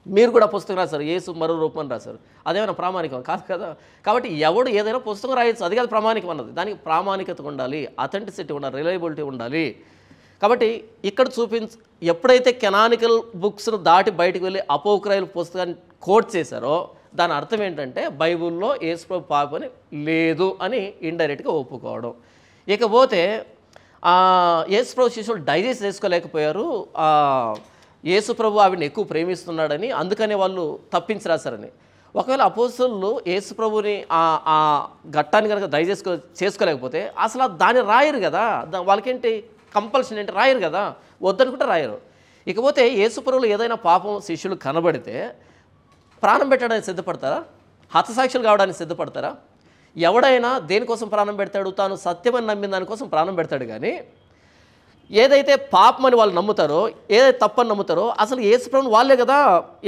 మీరు కూడా పుస్తకం రాశారు, యేసు మరో రూపం అని రాశారు, అదేమైనా ప్రామాణికం కాదు కదా. కాబట్టి ఎవడు ఏదైనా పుస్తకం రాయొచ్చు, అది కాదు ప్రామాణికం అన్నది. దానికి ప్రామాణికత ఉండాలి, అథెంటిసిటీ ఉండాలి, రిలయబిలిటీ ఉండాలి. కాబట్టి ఇక్కడ ఎప్పుడైతే కెనానికల్ బుక్స్ను దాటి బయటకు వెళ్ళి అపోక్రైఫల్ పుస్తకాన్ని కోట్ చేశారో దాని అర్థం ఏంటంటే బైబిల్లో యేసుప్రభు పాపని లేదు అని ఇండైరెక్ట్గా ఒప్పుకోవడం. ఇకపోతే యేసుప్రభు శిష్యులు డైజెస్ట్ చేసుకోలేకపోయారు, యేసుప్రభు ఆవిడని ఎక్కువ ప్రేమిస్తున్నాడని, అందుకనే వాళ్ళు తప్పించి రాశారని. ఒకవేళ అపోస్తలులు యేసుప్రభుని ఆ ఘట్టాన్ని కనుక డైజెస్ట్ చేసుకోలేకపోతే అసలు దాన్ని రాయరు కదా. వాళ్ళకేంటి కంపల్షన్ ఏంటి? రాయరు కదా, వద్దనుకుంటే రాయరు. ఇకపోతే యేసుప్రభులు ఏదైనా పాపం శిష్యులు కనబడితే ప్రాణం పెట్టడానికి సిద్ధపడతారా? హతసాక్షులు కావడానికి సిద్ధపడతారా? ఎవడైనా దేనికోసం ప్రాణం పెడతాడు? తాను సత్యమని నమ్మిన దానికోసం ప్రాణం పెడతాడు. కానీ ఏదైతే పాపమని వాళ్ళు నమ్ముతారో, ఏదైతే తప్పని నమ్ముతారో అసలు యేసుప్రభుని వాళ్ళే కదా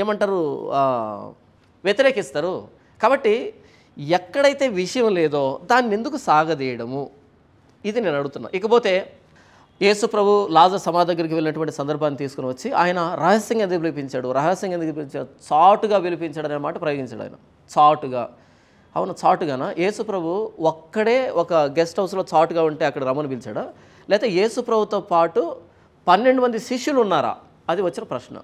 ఏమంటారు, వ్యతిరేకిస్తారు. కాబట్టి ఎక్కడైతే విషయం లేదో దాన్ని ఎందుకు సాగదీయడము, ఇది నేను అడుగుతున్నా. ఇకపోతే యేసుప్రభు లాజరు సమాధి దగ్గరికి వెళ్ళినటువంటి సందర్భాన్ని తీసుకుని వచ్చి ఆయన రహస్యంగా ఎందుకు పిలిపించాడు, రహస్యంగా ఎందుకు పిలిపించాడు, చాటుగా పిలిపించాడు అనే మాట ప్రయోగించాడు ఆయన. చాటుగా, అవును చాటుగానా? యేసుప్రభు ఒక్కడే ఒక గెస్ట్ హౌస్లో చాటుగా ఉంటే అక్కడ రమ్మని పిలిచాడా, లేకపోతే యేసుప్రభుతో పాటు 12 మంది శిష్యులు ఉన్నారా? అది వచ్చిన ప్రశ్న.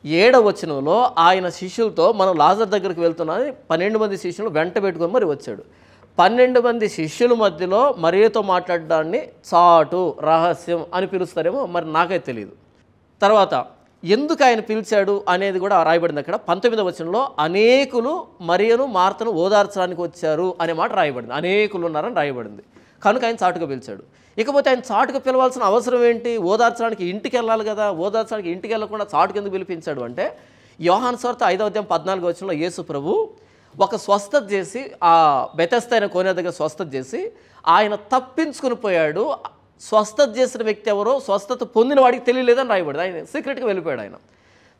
7వ వచనంలో ఆయన శిష్యులతో మనం లాజరు దగ్గరికి వెళ్తున్నామని 12 మంది శిష్యులు వెంట పెట్టుకొని మరి వచ్చాడు. 12 మంది శిష్యుల మధ్యలో మరియతో మాట్లాడడాన్ని చాటు, రహస్యం అని పిలుస్తారేమో, మరి నాకైతే తెలియదు. తర్వాత ఎందుకు ఆయన పిలిచాడు అనేది కూడా రాయబడింది అక్కడ. 19వ వచనంలో అనేకులు మరియను మార్తను ఓదార్చడానికి వచ్చారు అనే మాట రాయబడింది. అనేకులు ఉన్నారని రాయబడింది. కనుక ఆయన చాటుగా పిలిచాడు. ఇకపోతే ఆయన చాటుగా పిలవాల్సిన అవసరం ఏంటి? ఓదార్చడానికి ఇంటికి వెళ్ళాలి కదా. ఓదార్చడానికి ఇంటికి వెళ్ళకుండా చాటుకు ఎందుకు పిలిపించాడు అంటే యోహాను సువార్త 5వ అధ్యాయం 14వ వచనంలో యేసు ప్రభు ఒక స్వస్థత చేసి, ఆ బెతెస్దా అయిన కోనేరు దగ్గర స్వస్థత చేసి ఆయన తప్పించుకుని పోయాడు. స్వస్థత చేసిన వ్యక్తి ఎవరో, స్వస్థత పొందిన వాడికి తెలియలేదని రాయబడింది. ఆయన సీక్రెట్గా వెళ్ళిపోయాడు ఆయన.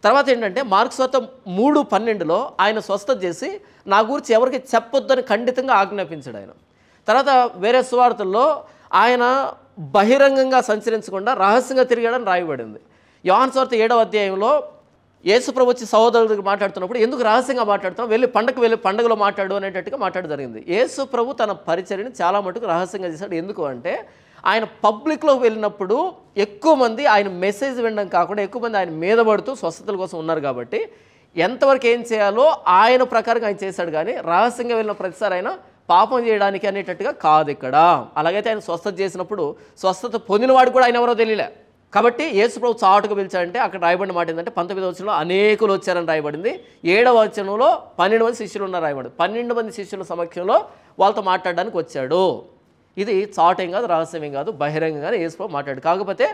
తర్వాత ఏంటంటే మార్కు సువార్త 3:12లో ఆయన స్వస్థత చేసి నా గురించి ఎవరికి చెప్పొద్దని ఖండితంగా ఆజ్ఞాపించాడు ఆయన. తర్వాత వేరే సువార్తల్లో ఆయన బహిరంగంగా సంచరించకుండా రహస్యంగా తిరిగాడని రాయబడింది. యోహాను సువార్త 7వ అధ్యాయంలో యేసుప్రభు వచ్చి సహోదరులకు మాట్లాడుతున్నప్పుడు ఎందుకు రహస్యంగా మాట్లాడుతున్నాం, వెళ్ళి పండగలో మాట్లాడు అనేటట్టుగా మాట్లాడడం జరిగింది. యేసుప్రభు తన పరిచర్యని చాలా మటుకు రహస్యంగా చేశాడు. ఎందుకు అంటే ఆయన పబ్లిక్లో వెళ్ళినప్పుడు ఎక్కువ మంది ఆయన మెసేజ్ వినడం కాకుండా ఎక్కువ మంది ఆయన మీద పడుతూ స్వస్థతల కోసం ఉన్నారు. కాబట్టి ఎంతవరకు ఏం చేయాలో ఆయన ప్రకారంగా ఆయన చేశాడు. కానీ రహస్యంగా వెళ్ళిన ప్రతిసారి ఆయన పాపం చేయడానికి అనేటట్టుగా కాదు ఇక్కడ. అలాగైతే ఆయన స్వస్థత చేసినప్పుడు స్వస్థత పొందినవాడు కూడా ఆయన ఎవరో తెలియలే. కాబట్టి యేసుప్రభు చాటుగా పిలిచాడంటే అక్కడ రాయబడిన మాట ఏంటంటే 19వ వచనంలో అనేకులు వచ్చారని రాయబడింది. 7వ వచనంలో 12 మంది శిష్యులు ఉన్నారు రాయబడింది. 12 మంది శిష్యుల సమక్షంలో వాళ్ళతో మాట్లాడడానికి వచ్చాడు. ఇది చాటేం కాదు, రహస్యమేం కాదు, బహిరంగంగానే యేసుప్రభు మాట్లాడు. కాకపోతే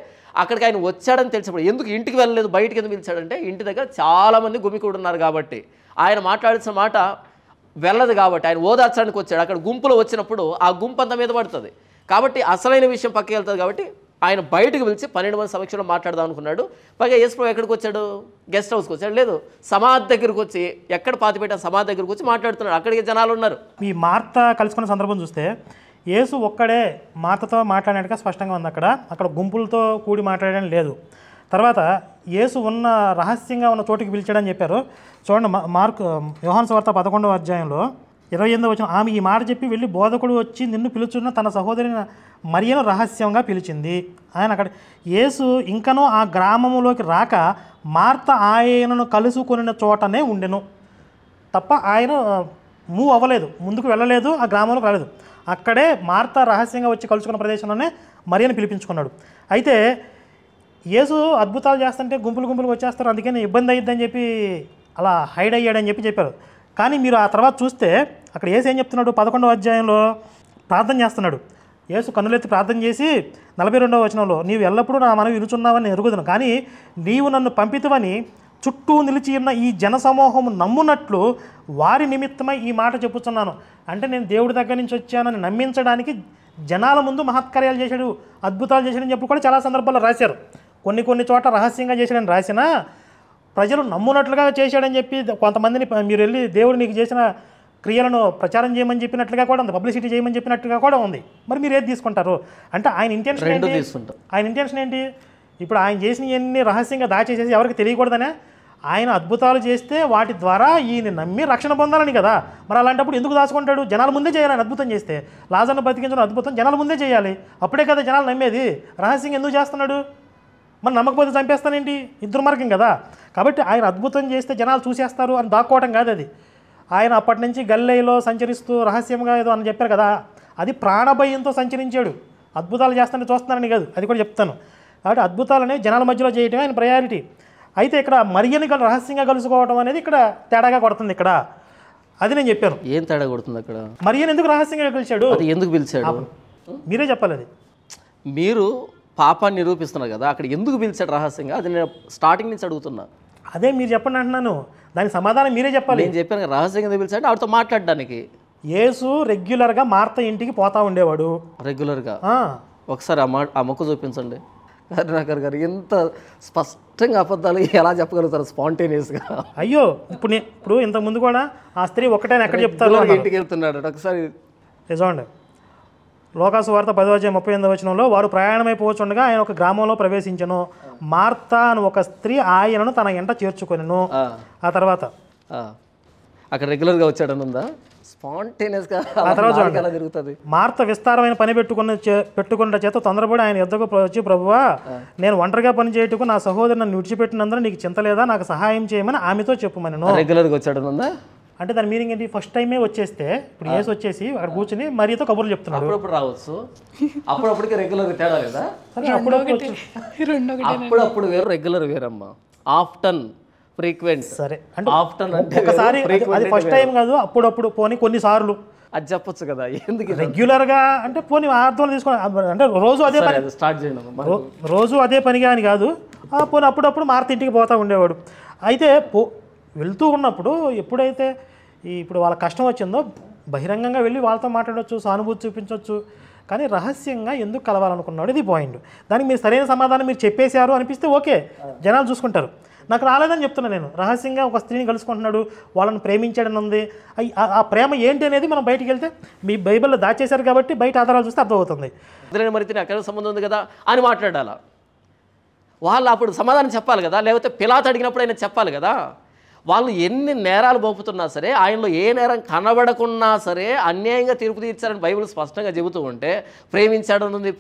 అక్కడికి ఆయన వచ్చాడని తెలిసినప్పుడు ఎందుకు ఇంటికి వెళ్ళలేదు, బయటికి ఎందుకు పిలిచాడంటే ఇంటి దగ్గర చాలామంది గుమికూడు ఉన్నారు కాబట్టి ఆయన మాట్లాడాల్సిన మాట వెళ్ళదు. కాబట్టి ఆయన ఓదార్చడానికి వచ్చాడు. అక్కడ గుంపులో వచ్చినప్పుడు ఆ గుంపు అంతా మీద పడుతుంది. కాబట్టి అసలైన విషయం పక్కకి వెళ్తుంది. కాబట్టి ఆయన బయటకు పిలిచి 12 మంది సమక్షంలో మాట్లాడదాం అనుకున్నాడు. పైగా యేసుప్రభు ఎక్కడికి వచ్చాడు? గెస్ట్ హౌస్కి వచ్చాడు. లేదు, సమాధి దగ్గరికి వచ్చి, ఎక్కడ పాతిపెట్టిన సమాధి దగ్గరికి వచ్చి మాట్లాడుతున్నాడు. అక్కడికి జనాలు ఉన్నారు. ఈ మార్త కలుసుకున్న సందర్భం చూస్తే యేసు ఒక్కడే మార్తతో మాట్లాడినట్టుగా స్పష్టంగా ఉంది. అక్కడ గుంపులతో కూడి మాట్లాడడం లేదు. తర్వాత యేసు ఉన్న రహస్యంగా ఉన్న చోటికి పిలిచాడని చెప్పారు. చూడండి, యోహాను సువార్త 11వ అధ్యాయంలో 28వ వచనం, ఆమె ఈ మాట చెప్పి వెళ్ళి బోధకుడు వచ్చి నిన్ను పిలుచున్న తన సహోదరి మరియను రహస్యంగా పిలిచింది. ఆయన అక్కడ యేసు ఇంకనూ ఆ గ్రామంలోకి రాక మార్త ఆయనను కలుసుకొనిన చోటనే ఉండెను తప్ప ఆయన మూవ్ అవ్వలేదు, ముందుకు వెళ్ళలేదు, ఆ గ్రామంలోకి రాలేదు. అక్కడే మార్త రహస్యంగా వచ్చి కలుసుకున్న ప్రదేశంలోనే మరియను పిలిపించుకున్నాడు. అయితే యేసు అద్భుతాలు చేస్తుంటే గుంపులు గుంపులు వచ్చేస్తారు, అందుకని ఇబ్బంది అయ్యిద్దని చెప్పి అలా హైడ్ అయ్యాడని చెప్పారు. కానీ మీరు ఆ తర్వాత చూస్తే అక్కడ యేసు ఏం చెప్తున్నాడు? 11వ అధ్యాయంలో ప్రార్థన చేస్తున్నాడు. యేసు కన్నులెత్తి ప్రార్థన చేసి 42వ వచనంలో, నీవు ఎల్లప్పుడూ నా మనవి వినుచున్నావని ఎరుగుదును, కానీ నీవు నన్ను పంపితువని చుట్టూ నిలిచి ఉన్న ఈ జనసమూహము నమ్మునట్లు వారి నిమిత్తమై ఈ మాట చెప్పుచున్నాను. అంటే నేను దేవుడి దగ్గర నుంచి వచ్చానని నమ్మించడానికి జనాల ముందు మహత్కార్యాలు చేశాడు, అద్భుతాలు చేశాడని చెప్పి కూడా చాలా సందర్భాల్లో రాశారు. కొన్ని చోట్ల రహస్యంగా చేశాడని రాసినా ప్రజలు నమ్మునట్లుగా చేశాడని చెప్పి కొంతమందిని మీరు వెళ్ళి దేవుడు నీకు చేసిన క్రియలను ప్రచారం చేయమని చెప్పినట్లుగా కూడా ఉంది, పబ్లిసిటీ చేయమని చెప్పినట్లుగా కూడా ఉంది. మరి మీరు ఏది తీసుకుంటారు? అంటే ఆయన ఇంటెన్షన్ ఏంటి? ఆయన ఇంటెన్షన్ ఏంటి? ఇప్పుడు ఆయన చేసినవన్నీ రహస్యంగా దాచేసేసి ఎవరికి తెలియకూడదనే ఆయన అద్భుతాలు చేస్తే వాటి ద్వారా ఈయన నమ్మి రక్షణ పొందాలని కదా. మరి అలాంటప్పుడు ఎందుకు దాచుకుంటాడు? జనాల ముందే చేయాలి. ఆయన అద్భుతం చేస్తే లాజర్ను బతికించిన అద్భుతం జనాల ముందే చేయాలి, అప్పుడే కదా జనాలు నమ్మేది. రహస్యంగా ఎందుకు చేస్తున్నాడు? మరి నమ్మకపోతే చంపేస్తానేంటి? ఇద్దరు మార్గం కదా. కాబట్టి ఆయన అద్భుతం చేస్తే జనాలు చూసేస్తారు అని దాక్కోవటం కాదు అది. ఆయన అప్పటి నుంచి గల్లీలో సంచరిస్తూ రహస్యంగా ఏదో అని చెప్పారు కదా, అది ప్రాణభయంతో సంచరించాడు. అద్భుతాలు చేస్తానని చూస్తున్నారని కాదు, అది కూడా చెప్తాను. కాబట్టి అద్భుతాలనే జనాల మధ్యలో చేయటమే ఆయన ప్రయారిటీ. అయితే ఇక్కడ మరియని రహస్యంగా కలుసుకోవడం అనేది ఇక్కడ తేడాగా కొడుతుంది. ఇక్కడ అది నేను చెప్పాను. ఏం తేడా కొడుతుంది అక్కడ? మరియని ఎందుకు రహస్యంగా పిలిచాడు? అది ఎందుకు పిలిచాడు మీరే చెప్పాలి. అది మీరు పాపాన్ని నిరూపిస్తున్నారు కదా, అక్కడ ఎందుకు పిలిచాడు రహస్యంగా? అది నేను స్టార్టింగ్ నుంచి అడుగుతున్నా. అదే మీరు చెప్పండి అంటున్నాను, దానికి సమాధానం మీరే చెప్పాలి. నేను చెప్పాను కదా, రహస్యంగా ఎందుకు పిలిచాడు? ఆవిడతో మాట్లాడడానికి. యేసు రెగ్యులర్గా మార్త ఇంటికి పోతా ఉండేవాడు. రెగ్యులర్గా? ఒకసారి ఆ మొక్క చూపించండి. కరుణాకర్ గారు ఎంత స్పష్టంగా అబద్ధాలు ఎలా చెప్పగలుగుతారు స్పాంటేనియస్గా? అయ్యో, ఇప్పుడు ఇంతకుముందు కూడా ఆ స్త్రీ ఒకటే ఎక్కడ చెప్తారు? ఇంటికి వెళ్తున్నాడు. ఒకసారి నిజమండి. లోకాసు వార్త 10:38 వచనంలో, వారు ప్రయాణమైపోవచ్చుండగా ఆయన ఒక గ్రామంలో ప్రవేశించను. మార్తా అని ఒక స్త్రీ ఆయనను తన ఎంట చేర్చుకొనెను. ఆ తర్వాత అక్కడ రెగ్యులర్గా వచ్చాడని ఉందా? స్పాంటేనియస్గా ఆ తర్వాత జరుగుతుంది. మార్త విస్తారమైన పని పెట్టుకున్న చేత తొందరపడి ఆయన ఎద్దకు వచ్చి, ప్రభువా, నేను ఒంటరిగా పని చేయుటకు నా సహోదరు నన్ను విడిచిపెట్టినందున నీకు చింత లేదా? నాకు సహాయం చేయమని ఆమెతో చెప్పుమనెను. రెగ్యులర్గా వచ్చాడని ఉందా? అంటే దాని మీనింగ్ ఏంటి? ఫస్ట్ టైమే వచ్చేస్తే ఇప్పుడు యేసు వచ్చేసి అక్కడ కూర్చుని మరియతో కబుర్లు చెప్తున్నాడు. అప్పుడప్పుడు రావచ్చు, అప్పుడప్పటికి రెగ్యులర్ తేడా లేదా? రెండొకటి అప్పుడప్పుడు వేరు, రెగ్యులర్ వేరమ్మా. Often, frequent. సరే, అంటే ఆఫ్టన్ అంటే ఒకసారి అది ఫస్ట్ టైం కాదు, అప్పుడప్పుడు పోనీ కొన్నిసార్లు అది చెప్పొచ్చు కదా. ఎందుకు రెగ్యులర్గా అంటే పోనీ అర్థం తీసుకోండి. అంటే రోజు అదే పని స్టార్ట్ చేయడం, రోజు అదే పనిగా అని కాదు. పోనీ అప్పుడప్పుడు మార్త ఇంటికి పోతూ ఉండేవాడు. అయితే వెళ్తూ ఉన్నప్పుడు ఎప్పుడైతే ఇప్పుడు వాళ్ళ కష్టం వచ్చిందో బహిరంగంగా వెళ్ళి వాళ్ళతో మాట్లాడవచ్చు, సానుభూతి చూపించవచ్చు. కానీ రహస్యంగా ఎందుకు కలవాలనుకున్నాడు, ఇది పాయింట్. దానికి మీరు సరైన సమాధానం మీరు చెప్పేశారు అనిపిస్తే ఓకే, జనాలు చూసుకుంటారు. నాకు రాలేదని చెప్తున్నా నేను. రహస్యంగా ఒక స్త్రీని కలుసుకుంటున్నాడు, వాళ్ళని ప్రేమించాడని ఉంది. ఆ ప్రేమ ఏంటి అనేది మనం బయటికి వెళ్తే మీ బైబిల్లో దాచేశారు కాబట్టి బయట ఆధారాలు చూస్తే అర్థమవుతుంది. మరి అక్కడ సంబంధం ఉంది కదా అని మాట్లాడాలా? వాళ్ళు అప్పుడు సమాధానం చెప్పాలి కదా, లేకపోతే పిలాతు అడిగినప్పుడు ఆయన చెప్పాలి కదా. వాళ్ళు ఎన్ని నేరాలు మోపుతున్నా సరే, ఆయనలో ఏ నేరం కనబడకున్నా సరే అన్యాయంగా తీర్పు తీర్చారని బైబిల్ స్పష్టంగా చెబుతూ ఉంటే ప్రేమించాడని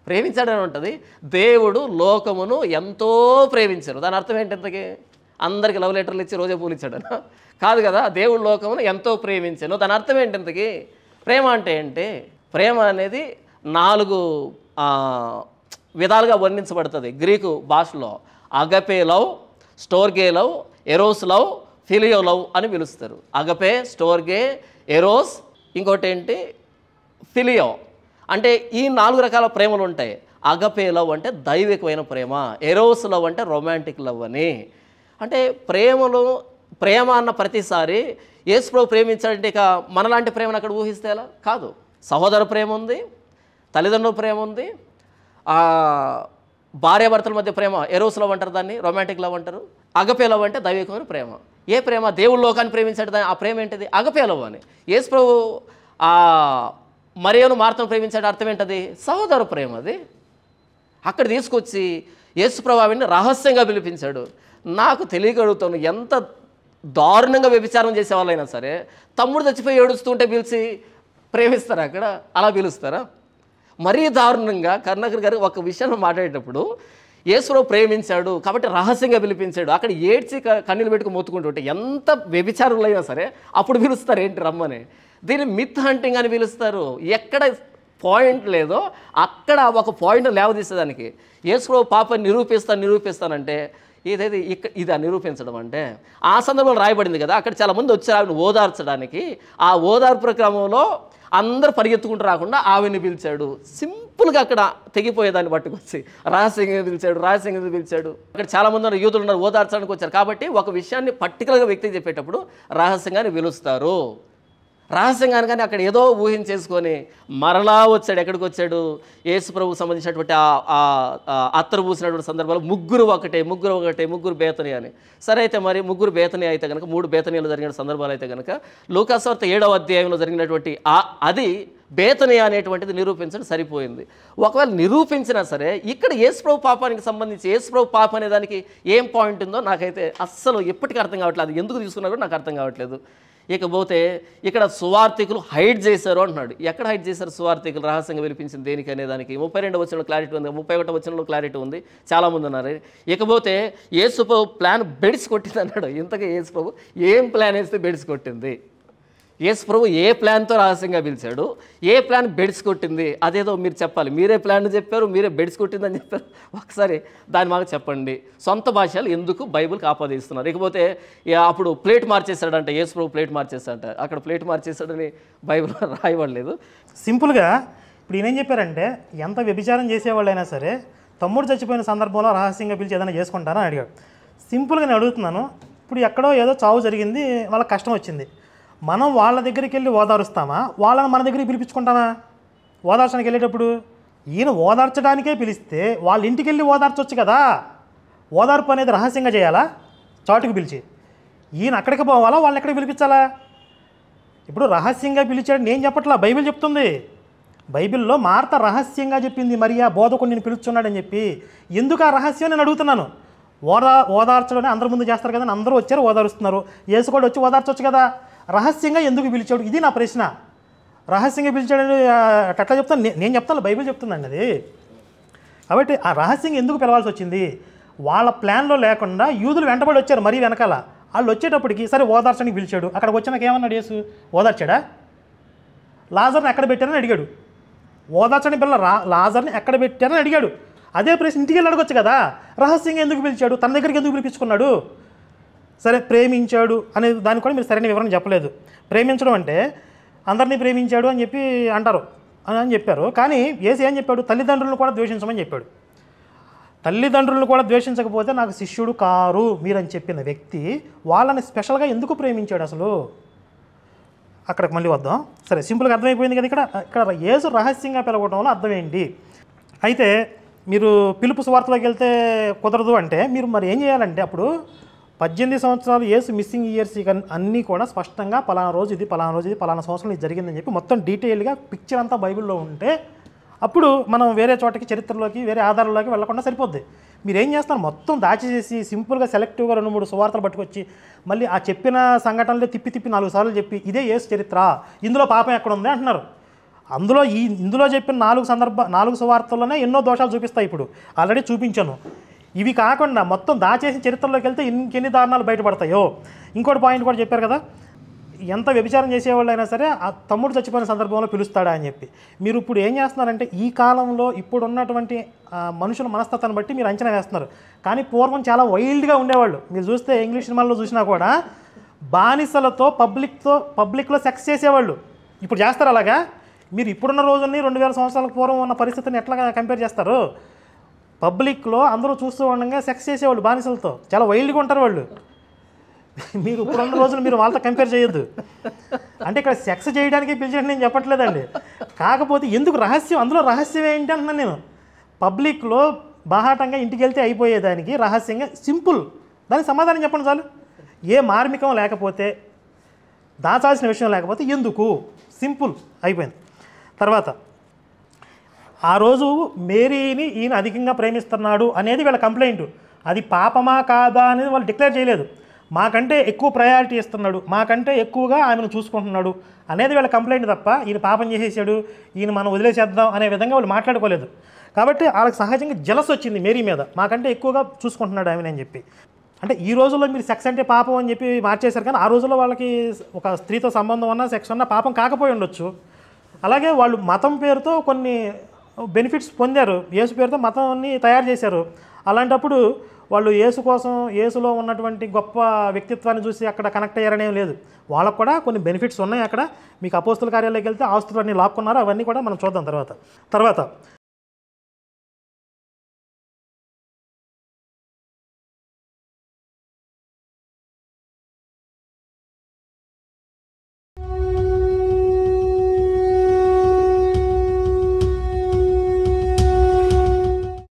ప్రేమించాడని ఉంటుంది. దేవుడు లోకమును ఎంతో ప్రేమించారు. దాని అర్థం ఏంటి? ఇంతకీ అందరికి లవ్ లెటర్లు ఇచ్చి రోజే పూలు ఇచ్చాడనా? కాదు కదా. దేవుడు లోకమును ఎంతో ప్రేమించాను. దాని అర్థం ఏంటి? ఇంతకీ ప్రేమ అంటే ఏంటి? ప్రేమ అనేది 4 విధాలుగా వర్ణించబడుతుంది గ్రీకు భాషలో. Agape love, storge love, eros love, phileo love అని పిలుస్తారు. అగపే, స్టోర్గే, ఎరోస్, ఇంకోటి ఏంటి ఫిలియో. అంటే ఈ 4 రకాల ప్రేమలు ఉంటాయి. అగపే లవ్ అంటే దైవికమైన ప్రేమ, ఎరోస్ లవ్ అంటే రొమాంటిక్ లవ్ అని. అంటే ప్రేమ అన్న ప్రతిసారి యేసుప్రభు ప్రేమించాడంటే ఇక మనలాంటి ప్రేమను అక్కడ ఊహిస్తే ఎలా? కాదు. సహోదర ప్రేమ ఉంది, తల్లిదండ్రుల ప్రేమ ఉంది, భార్యాభర్తల మధ్య ప్రేమ ఎరోస్ లవ్ అంటారు, దాన్ని రొమాంటిక్ లవ్ అంటారు. అగపే లవ్ అంటే దైవికమైన ప్రేమ. ఏ ప్రేమ? దేవుడు లోకాన్ని ప్రేమించాడు, ఆ ప్రేమ ఏంటిది? అగపే లవ్ అని. యేసుప్రభు మరియను మార్తను ప్రేమించాడు, అర్థం ఏంటది? సహోదర ప్రేమ. అది అక్కడ తీసుకొచ్చి యేసుప్రభు ఆవిడ్ని రహస్యంగా పిలిపించాడు. నాకు తెలియగలుగుతాను, ఎంత దారుణంగా వ్యభిచారం చేసే వాళ్ళైనా సరే తమ్ముడు చచ్చిపోయి ఏడుస్తుంటే పిలిచి ప్రేమిస్తారా? అక్కడ అలా పిలుస్తారా? మరీ దారుణంగా కరుణాకర్ గారు ఒక విషయాన్ని మాట్లాడేటప్పుడు యేసుప్రభు ప్రేమించాడు కాబట్టి రహస్యంగా పిలిపించాడు, అక్కడ ఏడ్చి కన్నీళ్ళు పెట్టుకుని మొత్తుకుంటుంటే ఎంత వ్యభిచారులైనా సరే అప్పుడు పిలుస్తారు ఏంటి రమ్మని. దీన్ని మిత్ హంటింగ్ అని పిలుస్తారు. ఎక్కడ పాయింట్ లేదో అక్కడ ఒక పాయింట్ లేవదీసేదానికి యేసుప్రభు పాపాన్ని నిరూపిస్తానంటే ఇదైతే ఇది నిరూపించడం అంటే ఆ సందర్భంలో రాయబడింది కదా. అక్కడ చాలామంది వచ్చారు ఆవిడని ఓదార్చడానికి. ఆ ఓదార్పు క్రమంలో అందరూ పరిగెత్తుకుంటూ రాకుండా ఆవిడని పిలిచాడు. సింపుల్గా అక్కడ తెగిపోయేదాన్ని పట్టుకొచ్చి రహస్యంగా పిలిచాడు. అక్కడ చాలామంది యూదులు ఉన్నారు, ఓదార్చడానికి వచ్చారు. కాబట్టి ఒక విషయాన్ని పర్టికులర్గా వ్యక్తికి చెప్పేటప్పుడు రహస్యంగానే పిలుస్తారు. రహస్యంగానే కానీ అక్కడ ఏదో ఊహించేసుకొని మరలా వచ్చాడు. ఎక్కడికి వచ్చాడు? యేసుప్రభుకు సంబంధించినటువంటి అత్తరు పూసినటువంటి సందర్భాలు ముగ్గురు బేతనీ అని. సరే అయితే మరి ముగ్గురు బేతనీ అయితే కనుక 3 బేతనీలు జరిగిన సందర్భాలు అయితే కనుక లూకాసు వార్త 7వ అధ్యాయంలో జరిగినటువంటి అది బేతనీ అనేటువంటిది నిరూపించడం సరిపోయింది. ఒకవేళ నిరూపించినా సరే ఇక్కడ యేసుప్రభు పాపానికి సంబంధించి యేసుప్రభు పాపం అనే దానికి ఏం పాయింట్ ఉందో నాకైతే అస్సలు ఎప్పటికీ అర్థం కావట్లేదు. అది ఎందుకు తీసుకున్నా కూడా నాకు అర్థం కావట్లేదు. ఇకపోతే ఇక్కడ సువార్థికులు హైడ్ చేశారు అంటున్నాడు. ఎక్కడ హైడ్ చేశారు సువార్థికులు? రహస్యంగా వినిపించింది దేనికి అనే దానికి 32వ వచనంలో క్లారిటీ ఉంది, 31వ వచనంలో క్లారిటీ ఉంది. చాలామంది ఉన్నారు. ఇకపోతే యేసుప్రభు ప్లాన్ బెడిసి కొట్టింది అన్నాడు. ఇంతగా యేసుప్రభు ఏం ప్లాన్ వేస్తే బెడిసి కొట్టింది? యేసుప్రభు ఏ ప్లాన్తో రహస్యంగా పిలిచాడు, ఏ ప్లాన్ బెడిసి కొట్టింది? అదేదో మీరు చెప్పాలి. మీరే ప్లాన్ చెప్పారు, మీరే బెడిసి కొట్టిందని చెప్పారు. ఒకసారి దాని మాకు చెప్పండి. సొంత భాషలు ఎందుకు బైబిల్కి ఆపాదిస్తున్నారు? ఇకపోతే అప్పుడు ప్లేట్ మార్చేశాడంట, యేసుప్రభు ప్లేట్ మార్చేశాడంట. అక్కడ ప్లేట్ మార్చేశాడని బైబిల్ రాయబడలేదు. సింపుల్గా ఇప్పుడు ఈయన ఏం చెప్పారంటే, ఎంత వ్యభిచారం చేసేవాళ్ళైనా సరే తమ్ముడు చచ్చిపోయిన సందర్భంలో రహస్యంగా పిలిచి ఏదైనా చేసుకుంటారని అడిగాడు. సింపుల్గా నేను అడుగుతున్నాను, ఇప్పుడు ఎక్కడో ఏదో చావు జరిగింది, వాళ్ళకి కష్టం వచ్చింది, మనం వాళ్ళ దగ్గరికి వెళ్ళి ఓదారుస్తామా, వాళ్ళని మన దగ్గరికి పిలిపించుకుంటామా? ఓదార్చడానికి వెళ్ళేటప్పుడు ఈయన ఓదార్చడానికే పిలిస్తే వాళ్ళ ఇంటికి వెళ్ళి ఓదార్చవచ్చు కదా. ఓదార్పు అనేది రహస్యంగా చేయాలా, చాటుకు పిలిచి? ఈయన అక్కడికి పోవాలా, వాళ్ళని ఎక్కడికి పిలిపించాలా? ఇప్పుడు రహస్యంగా పిలిచాడు నేను చెప్పట్లా, బైబిల్ చెప్తుంది. బైబిల్లో మార్త రహస్యంగా చెప్పింది, మరియా బోధకుడు నేను పిలుచున్నాడని చెప్పి. ఎందుకు ఆ రహస్యం నేను అడుగుతున్నాను. ఓదార్చడం అందరి ముందు చేస్తారు కదా, అందరూ వచ్చారు ఓదారుస్తున్నారు, యేసు కూడా వచ్చి ఓదార్చవచ్చు కదా. రహస్యంగా ఎందుకు పిలిచాడు? ఇది నా ప్రశ్న. రహస్యంగా పిలిచాడని అట్లా చెప్తాను నేను చెప్తాను, బైబిల్ చెప్తుందండి అది. కాబట్టి ఆ రహస్యంగా ఎందుకు పిలవాల్సి వచ్చింది? వాళ్ళ ప్లాన్లో లేకుండా యూదులు వెంటబడి వచ్చారు మరీ వెనకాల. వాళ్ళు వచ్చేటప్పటికి సరే ఓదార్చడానికి పిలిచాడు. అక్కడికి వచ్చినాక ఏమన్నాడు యేసు? ఓదార్చాడా? లాజర్ని ఎక్కడ పెట్టారని అడిగాడు. ఓదార్చని పిల్ల లాజర్ని ఎక్కడ పెట్టారని అడిగాడు. అదే ప్రశ్న ఇంటికి వెళ్ళి అడగొచ్చు కదా. రహస్యంగా ఎందుకు పిలిచాడు? తన దగ్గరికి ఎందుకు పిలిపించుకున్నాడు? సరే ప్రేమించాడు అనే దానికి కూడా మీరు సరైన వివరణ చెప్పలేదు. ప్రేమించడం అంటే అందరినీ ప్రేమించాడు అని చెప్పి అంటారు అని చెప్పారు. కానీ యేసు ఏం చెప్పాడు? తల్లిదండ్రులను కూడా ద్వేషించమని చెప్పాడు. తల్లిదండ్రులను కూడా ద్వేషించకపోతే నాకు శిష్యుడు కారు మీరని చెప్పిన వ్యక్తి వాళ్ళని స్పెషల్గా ఎందుకు ప్రేమించాడు అసలు? అక్కడికి మళ్ళీ వద్దాం. సరే సింపుల్గా అర్థమైపోయింది కదా. ఇక్కడ యేసు రహస్యంగా పిలవడం వల్ల అర్థం ఏంటి? అయితే మీరు పిలుపు సువార్తలోకి వెళ్తే కుదరదు అంటే మీరు మరి ఏం చేయాలంటే, అప్పుడు 18 సంవత్సరాలు యేసు మిస్సింగ్ ఇయర్స్ అన్నీ కూడా స్పష్టంగా పలానా రోజు ఇది పలానా సంవత్సరం ఇది జరిగిందని చెప్పి మొత్తం డీటెయిల్గా పిక్చర్ అంతా బైబిల్లో ఉంటే అప్పుడు మనం వేరే చోటకి చరిత్రలోకి వేరే ఆధారాల్లోకి వెళ్ళకుండా సరిపోద్ది. మీరు ఏం చేస్తారు? మొత్తం దాచిచేసి సింపుల్గా సెలెక్టివ్గా 2-3 సువార్తలు పట్టుకొచ్చి మళ్ళీ ఆ చెప్పిన సంఘటనలే తిప్పి 4 సార్లు చెప్పి ఇదే యేసు చరిత్ర, ఇందులో పాపం ఎక్కడ ఉంది అంటున్నారు. ఇందులో చెప్పిన 4 సువార్తల్లోనే ఎన్నో దోషాలు చూపిస్తాయి. ఇప్పుడు ఆల్రెడీ చూపించాను. ఇవి కాకుండా మొత్తం దాచేసి చరిత్రలోకి వెళ్తే ఇంకెన్ని దారుణాలు బయటపడతాయో. ఇంకోటి పాయింట్ కూడా చెప్పారు కదా, ఎంత వ్యభిచారం చేసేవాళ్ళు అయినా సరే ఆ తమ్ముడు చచ్చిపోయిన సందర్భంలో పిలుస్తాడా అని చెప్పి. మీరు ఇప్పుడు ఏం చేస్తున్నారంటే ఈ కాలంలో ఇప్పుడు ఉన్నటువంటి మనుషుల మనస్తత్వాన్ని బట్టి మీరు అంచనా వేస్తున్నారు. కానీ పూర్వం చాలా వైల్డ్గా ఉండేవాళ్ళు. మీరు చూస్తే ఇంగ్లీష్ సినిమాల్లో చూసినా కూడా బానిసలతో పబ్లిక్లో సెక్స్ చేసేవాళ్ళు. ఇప్పుడు చేస్తారు అలాగా? మీరు ఇప్పుడున్న రోజుల్ని 2000 సంవత్సరాల పూర్వం ఉన్న పరిస్థితిని ఎట్లా కంపేర్ చేస్తారు? పబ్లిక్లో అందరూ చూస్తూ ఉండగా సెక్స్ చేసేవాళ్ళు బానిసలతో. చాలా వైల్డ్గా ఉంటారు వాళ్ళు. మీరు ఇప్పుడున్న రోజులు మీరు వాళ్ళతో కంపేర్ చేయొద్దు. అంటే ఇక్కడ సెక్స్ చేయడానికి పిలిచినట్టు నేను చెప్పట్లేదండి. కాకపోతే ఎందుకు రహస్యం? అందులో రహస్యం ఏంటి అంటున్నాను నేను. పబ్లిక్లో బాహాటంగా ఇంటికి వెళ్తే అయిపోయేదానికి రహస్యంగా సింపుల్ దానికి సమాధానం చెప్పండి చాలు. ఏ మార్మికం లేకపోతే, దాచాల్సిన విషయం లేకపోతే ఎందుకు? సింపుల్ అయిపోయింది. తర్వాత ఆ రోజు మేరీని ఈయన అధికంగా ప్రేమిస్తున్నాడు అనేది వీళ్ళ కంప్లైంట్. అది పాపమా కాదా అనేది వాళ్ళు డిక్లేర్ చేయలేదు. మాకంటే ఎక్కువ ప్రయారిటీ ఇస్తున్నాడు, మాకంటే ఎక్కువగా ఆమెను చూసుకుంటున్నాడు అనేది వీళ్ళ కంప్లైంట్ తప్ప ఈయన పాపం చేసేసాడు, ఈయన మనం వదిలేసేద్దాం అనే విధంగా వాళ్ళు మాట్లాడుకోలేదు. కాబట్టి వాళ్ళకి సహజంగా జలస్ వచ్చింది మేరీ మీద, మాకంటే ఎక్కువగా చూసుకుంటున్నాడు ఆమెను అని చెప్పి. అంటే ఈ రోజుల్లో మీరు సెక్స్ అంటే పాపం అని చెప్పి మార్చేశారు. కానీ ఆ రోజుల్లో వాళ్ళకి ఒక స్త్రీతో సంబంధం ఉన్నా సెక్స్ ఉన్నా పాపం కాకపోయి ఉండొచ్చు. అలాగే వాళ్ళు మతం పేరుతో కొన్ని బెనిఫిట్స్ పొందారు, యేసు పేరుతో మతాన్ని తయారు చేశారు. అలాంటప్పుడు వాళ్ళు యేసు కోసం, యేసులో ఉన్నటువంటి గొప్ప వ్యక్తిత్వాన్ని చూసి అక్కడ కనెక్ట్ అయ్యారనేం లేదు. వాళ్ళకు కూడా కొన్ని బెనిఫిట్స్ ఉన్నాయి అక్కడ. మీకు అపోస్తుల కార్యాలయంలోకి వెళ్తే ఆస్తులన్నీ లాక్కున్నారు, అవన్నీ కూడా మనం చూద్దాం తర్వాత.